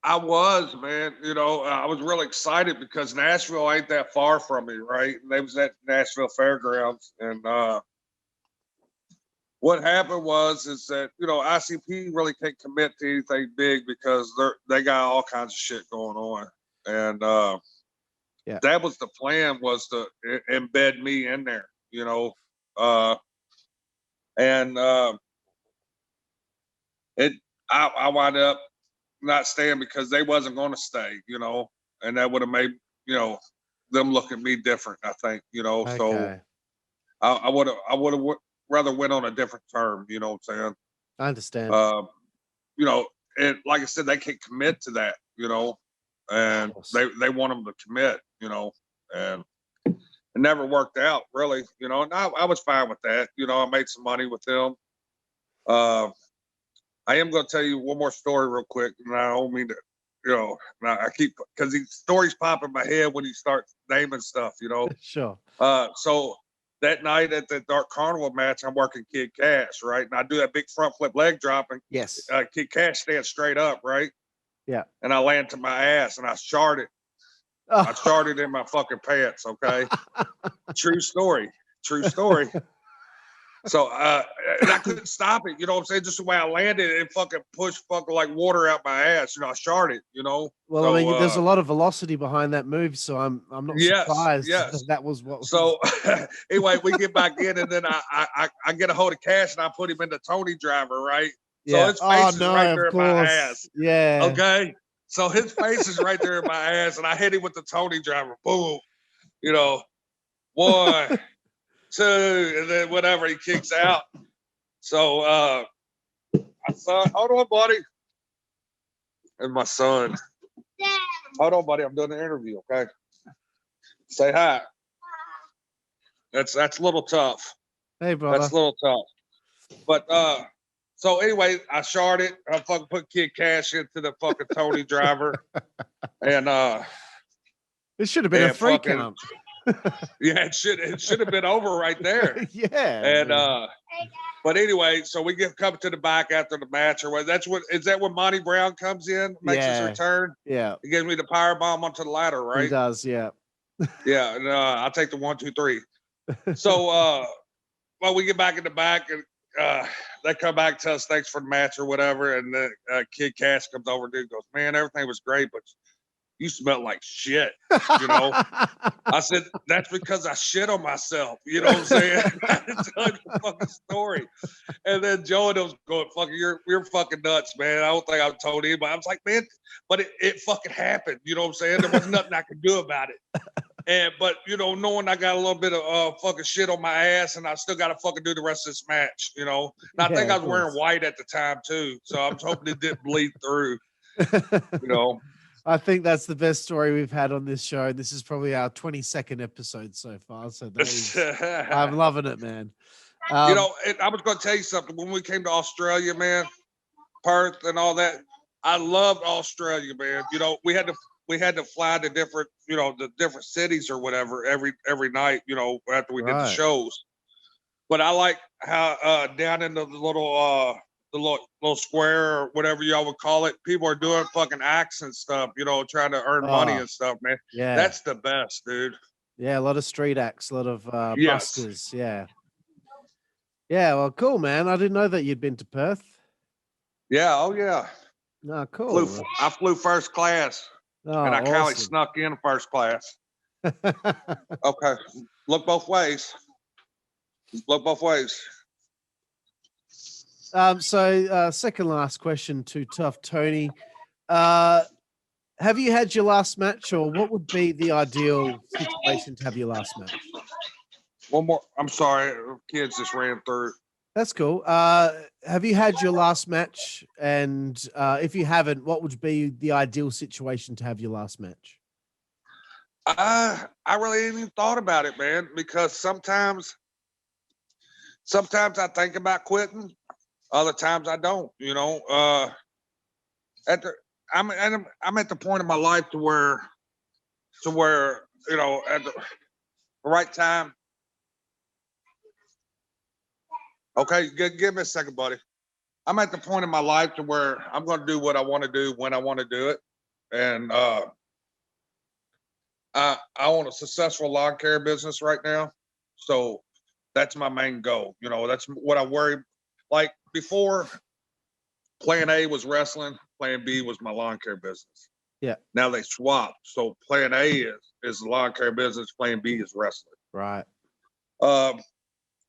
I was, man. You know, I was really excited because Nashville ain't that far from me, right? And they was at Nashville Fairgrounds, and what happened is that, you know, ICP really can't commit to anything big because they got all kinds of shit going on, and that was the plan, was to embed me in there, you know, and I wound up not staying because they wasn't going to stay, you know, and that would have made, you know, them look at me different, I think, you know. Okay. So I would have rather went on a different term, you know what I'm saying? I understand. You know, and like I said, they can't commit to that, you know, and they want them to commit, you know, and it never worked out really, you know, and I was fine with that. You know, I made some money with them. I am going to tell you one more story real quick, and I don't mean to, you know, I keep, because these stories pop in my head when you start naming stuff, you know. Sure. So that night at the Dark Carnival match, I'm working Kid Cash, right? And I do that big front flip leg drop, and Kid Cash stands straight up, right? Yeah. And I land to my ass, and I sharted. I sharted in my fucking pants, okay? True story. So and I couldn't stop it, you know what I'm saying? Just the way I landed, it fucking pushed fucking like water out my ass. You know, I sharted, you know. Well, so, I mean, there's a lot of velocity behind that move, so I'm not surprised that was what. So anyway, we get back in, and then I get a hold of Cash, and I put him in the Tony driver, right? So his face is right there in my ass. Yeah. Okay. So his face is right there in my ass, and I hit him with the Tony driver. Boom. You know, 1, 2, and then whatever, he kicks out. So I said, hold on, buddy. And my son. Dad. Hold on, buddy. I'm doing an interview, okay? Say hi. That's a little tough. Hey, brother. That's a little tough. But so anyway, I sharted. I fucking put Kid Cash into the fucking Tony driver. And it should have been a free count. Yeah, it should have been over right there. Yeah. And but anyway, so we come to the back after the match, or what? Is that when Monty Brown comes in, makes his return? Yeah. He gives me the power bomb onto the ladder, right? He does, yeah. Yeah, and I'll take the 1, 2, 3. So well, we get back in the back, and they come back, tell us thanks for the match or whatever, and then Kid Cash comes over and goes, man, everything was great, but you smell like shit, you know. I said, that's because I shit on myself, you know what I'm saying? I didn't tell you the fucking story. And then Joe and them was going, fucking, you're fucking nuts, man. I don't think I've told anybody. I was like, man, but it fucking happened, you know what I'm saying? There was nothing I could do about it. But you know, knowing I got a little bit of fucking shit on my ass, and I still got to fucking do the rest of this match, you know. And I think I was wearing white at the time too, so I'm hoping it didn't bleed through. You know, I think that's the best story we've had on this show. This is probably our 22nd episode so far, so that is, I'm loving it, man. You know, I was going to tell you something. When we came to Australia, man, Perth and all that, I loved Australia, man. You know, we had to fly to different, you know, the different cities or whatever every night, you know, after we did the shows. But I like how down in the little square or whatever y'all would call it, people are doing fucking acts and stuff, you know, trying to earn money and stuff, man. Yeah, that's the best, dude. Yeah, a lot of street acts, a lot of buskers. Yeah. Yeah, well, cool, man. I didn't know that you'd been to Perth. Yeah, oh yeah. No, cool. I flew first class, and I kind of snuck in first class. Okay, look both ways. Look both ways. So second last question to Tuff Tony. Have you had your last match, or what would be the ideal situation to have your last match? One more. I'm sorry, kids just ran through. That's cool. Have you had your last match? And if you haven't, what would be the ideal situation to have your last match? I really ain't even thought about it, man, because sometimes I think about quitting. Other times I don't, you know. I'm at the point in my life to where you know, at the right time. Okay, give me a second, buddy. I'm at the point in my life to where I'm going to do what I want to do when I want to do it, and I own a successful lawn care business right now, so that's my main goal. You know, that's what I worry. Like before, Plan A was wrestling, Plan B was my lawn care business. Yeah. Now they swapped, so Plan A is the lawn care business, Plan B is wrestling. Right.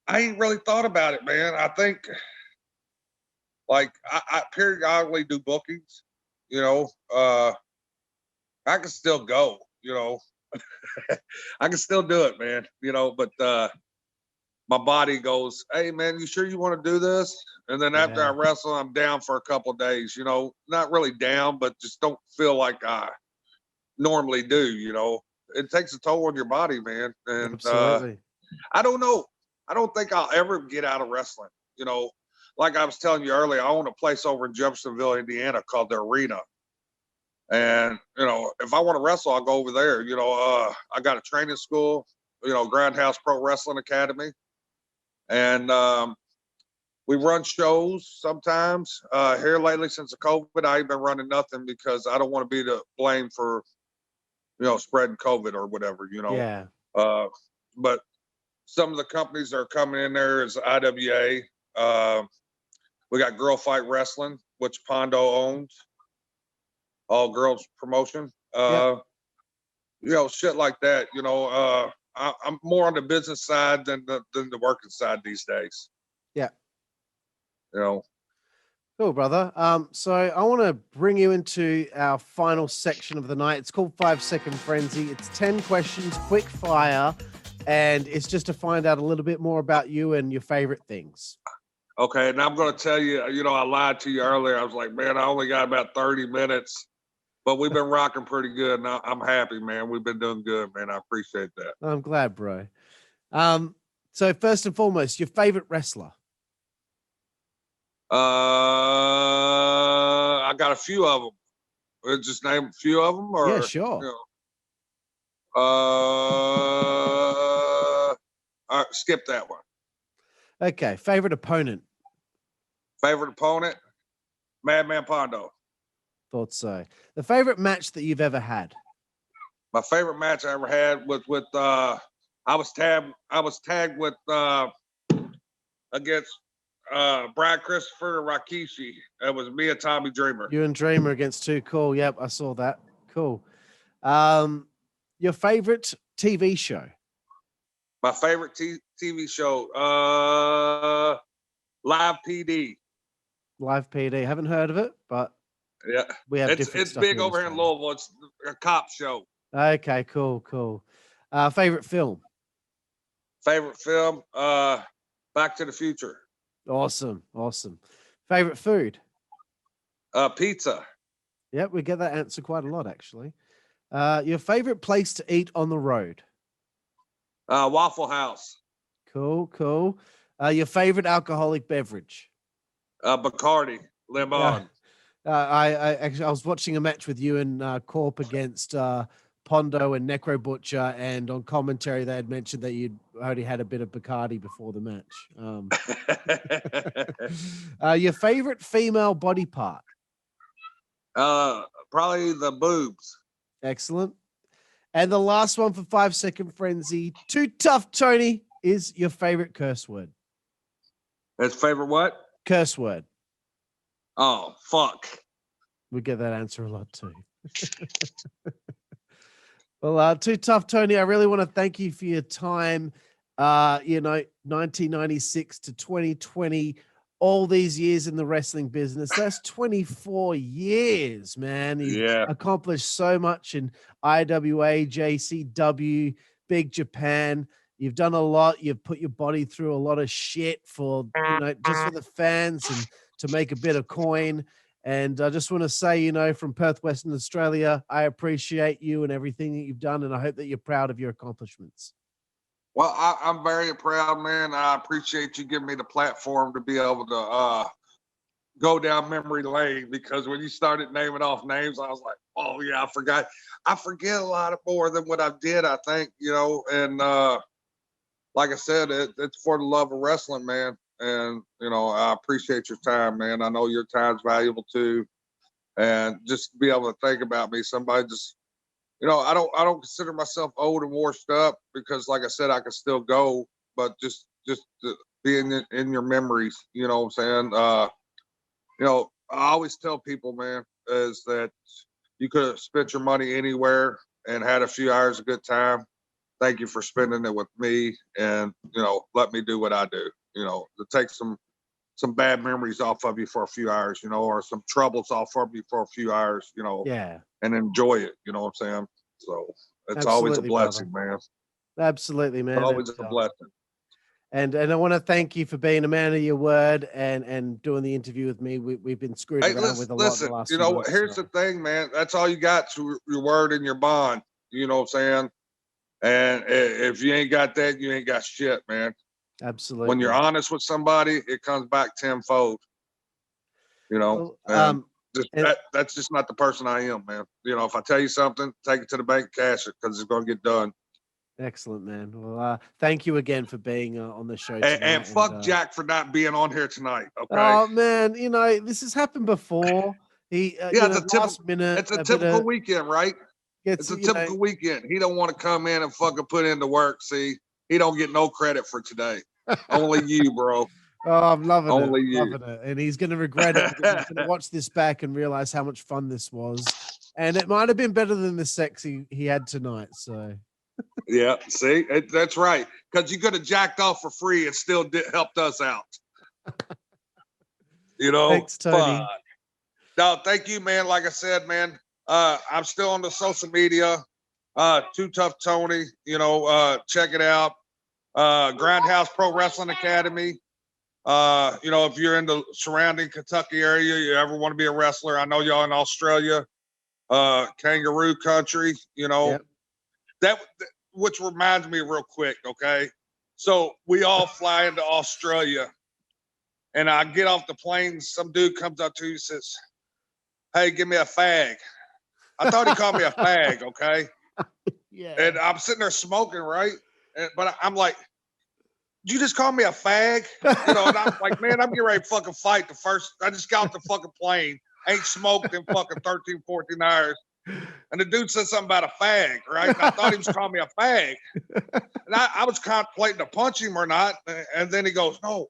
I ain't really thought about it, man. I think like I periodically do bookings, you know. I can still go, you know. I can still do it, man, you know, but my body goes, hey man, you sure you want to do this? And then after I wrestle, I'm down for a couple of days, you know, not really down, but just don't feel like I normally do, you know. It takes a toll on your body, man. And absolutely. I don't know. I don't think I'll ever get out of wrestling. You know, like I was telling you earlier, I own a place over in Jeffersonville, Indiana called the Arena. And, you know, if I want to wrestle, I'll go over there. You know, I got a training school, you know, Grindhouse Pro Wrestling Academy. And we run shows sometimes. Here lately since the COVID, I ain't been running nothing because I don't want to be the blame for, you know, spreading COVID or whatever, you know. Yeah. But some of the companies that are coming in there is IWA. We got Girl Fight Wrestling, which Pondo owns. All girls promotion. You know, shit like that. You know, I'm more on the business side than the working side these days. Yeah. You know. Cool, brother. So I want to bring you into our final section of the night. It's called 5 Second Frenzy. It's 10 questions, quick fire, and it's just to find out a little bit more about you and your favorite things. Okay, and I'm going to tell you, you know, I lied to you earlier. I was like, man, I only got about 30 minutes, but we've been rocking pretty good, and I'm happy, man. We've been doing good, man. I appreciate that. I'm glad, bro. So first and foremost, your favorite wrestler? I got a few of them. We'll just name a few of them, or yeah, sure. You know, skip that one. Okay, favorite opponent? Favorite opponent? Madman Pondo. Thought so. The favorite match that you've ever had? My favorite match I ever had was with I was tagged with against Brad Christopher Rakishi. It was me and Tommy Dreamer. You and Dreamer against two. Cool. Yep, I saw that. Cool. Your favorite TV show? My favorite TV show, Live PD. Live PD. Haven't heard of it, but yeah, we have it's big over here in Louisville. It's a cop show. Okay, cool. Favorite film? Favorite film? Back to the Future. Awesome. Favorite food? Pizza. Yep, we get that answer quite a lot, actually. Your favorite place to eat on the road? Waffle House. Cool. Your favorite alcoholic beverage? Bacardi. Lemon. I was watching a match with you and Corp against Pondo and Necro Butcher, and on commentary they had mentioned that you'd already had a bit of Bacardi before the match. Your favorite female body part? Probably the boobs. Excellent. And the last one for 5 Second Frenzy, Too Tough Tony is your favorite curse word. His favorite what? Curse word. Oh, fuck. We get that answer a lot too. Well, Too Tough Tony, I really want to thank you for your time. 1996 to 2020, all these years in the wrestling business. That's 24 years, man. You've accomplished so much in IWA, JCW, Big Japan. You've done a lot. You've put your body through a lot of shit for, just for the fans and to make a bit of coin. And I just want to say, from Perth, Western Australia, I appreciate you and everything that you've done. And I hope that you're proud of your accomplishments. Well, I'm very proud, man. I appreciate you giving me the platform to be able to go down memory lane, because when you started naming off names, I was like, oh, yeah, I forgot. I forget a lot more than what I did, I think, and like I said, it's for the love of wrestling, man. And, I appreciate your time, man. I know your time's valuable too. And just to be able to think about me, somebody just, I don't consider myself old and washed up, because like I said, I can still go, but just to be in your memories, you know what I'm saying? I always tell people, man, is that you could have spent your money anywhere and had a few hours of good time. Thank you for spending it with me, and, let me do what I do, to take some bad memories off of you for a few hours, or some troubles off of you for a few hours, and enjoy it. You know what I'm saying? So it's always a blessing, brother. Man. Absolutely, man. It's always a blessing. And I want to thank you for being a man of your word and doing the interview with me. We've been screwed around with a lot in the last few months, here's the thing, man. That's all you got to your word and your bond. You know what I'm saying? And if you ain't got that, you ain't got shit, man. Absolutely. When you're honest with somebody, it comes back tenfold. That's just not the person I am, man. If I tell you something, take it to the bank, cash it, because it's going to get done. Excellent, man. Well, thank you again for being on the show tonight. And fuck Jack for not being on here tonight. Okay. Oh man, this has happened before. Last minute. It's a typical weekend, right? It's a typical weekend. He don't want to come in and fucking put in the work. See, he don't get no credit for today. Only you, bro. Oh, I'm loving Only it. You. Loving it. And he's going to regret it, because he's going to watch this back and realize how much fun this was. And it might have been better than the sex he had tonight. So. Yeah, see, that's right. Because you could have jacked off for free and still helped us out. Thanks, Tony. No, thank you, man. Like I said, man, I'm still on the social media. Too Tough Tony, check it out. Grindhouse Pro Wrestling Academy. If you're in the surrounding Kentucky area, you ever want to be a wrestler, I know y'all in Australia, kangaroo country, Yep. that which reminds me real quick. Okay. So we all fly into Australia, and I get off the plane. Some dude comes up to you and says, "Hey, give me a fag." I thought he called me a fag. Okay. Yeah. And I'm sitting there smoking, right? But I'm like, you just call me a fag? And I'm like, man, I'm getting ready to fucking fight I just got off the fucking plane, ain't smoked in fucking 13, 14 hours. And the dude said something about a fag, right? And I thought he was calling me a fag. And I was contemplating to punch him or not. And then he goes, no,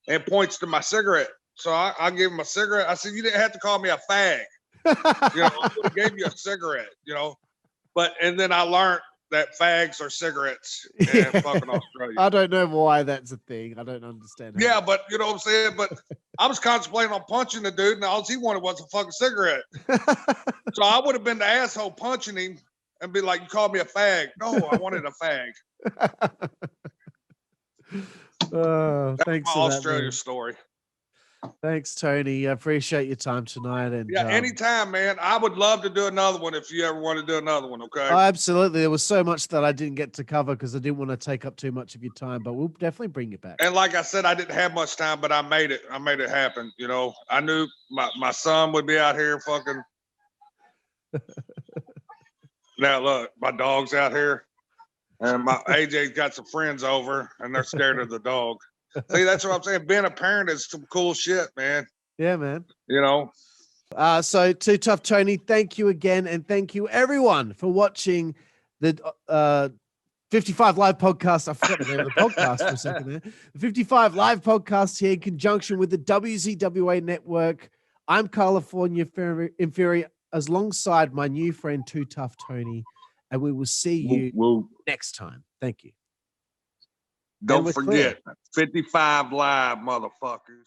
and points to my cigarette. So I gave him a cigarette. I said, you didn't have to call me a fag. I would have gave you a cigarette, and then I learned that fags are cigarettes in fucking Australia. I don't know why that's a thing. I don't understand. Yeah, but you know what I'm saying? But I was contemplating on punching the dude, and all he wanted was a fucking cigarette. So I would have been the asshole punching him, and be like, you called me a fag. No, I wanted a fag. Oh, That's thanks my for Australia that, story. thanks, Tony. I appreciate your time tonight. And Yeah, anytime, man. I would love to do another one if you ever want to do another one, okay? oh, absolutely. There was so much that I didn't get to cover because I didn't want to take up too much of your time, but we'll definitely bring you back. And like I said, I didn't have much time, but I made it. I made it happen. You know, I knew my son would be out here fucking. Now look, my dog's out here, and my AJ's got some friends over, and they're scared of the dog. See, that's what I'm saying. Being a parent is some cool shit, man. Yeah, man. You know. So to Tuff Tony, thank you again, and thank you everyone for watching the 55 Live podcast. I forgot the name of the podcast for a second there. The 55 Live podcast here in conjunction with the WZWA Network. I'm Karlifornia Infirri, alongside my new friend, Too Tuff Tony, and we will see you next time. Thank you. Don't forget, 55 Live, motherfuckers.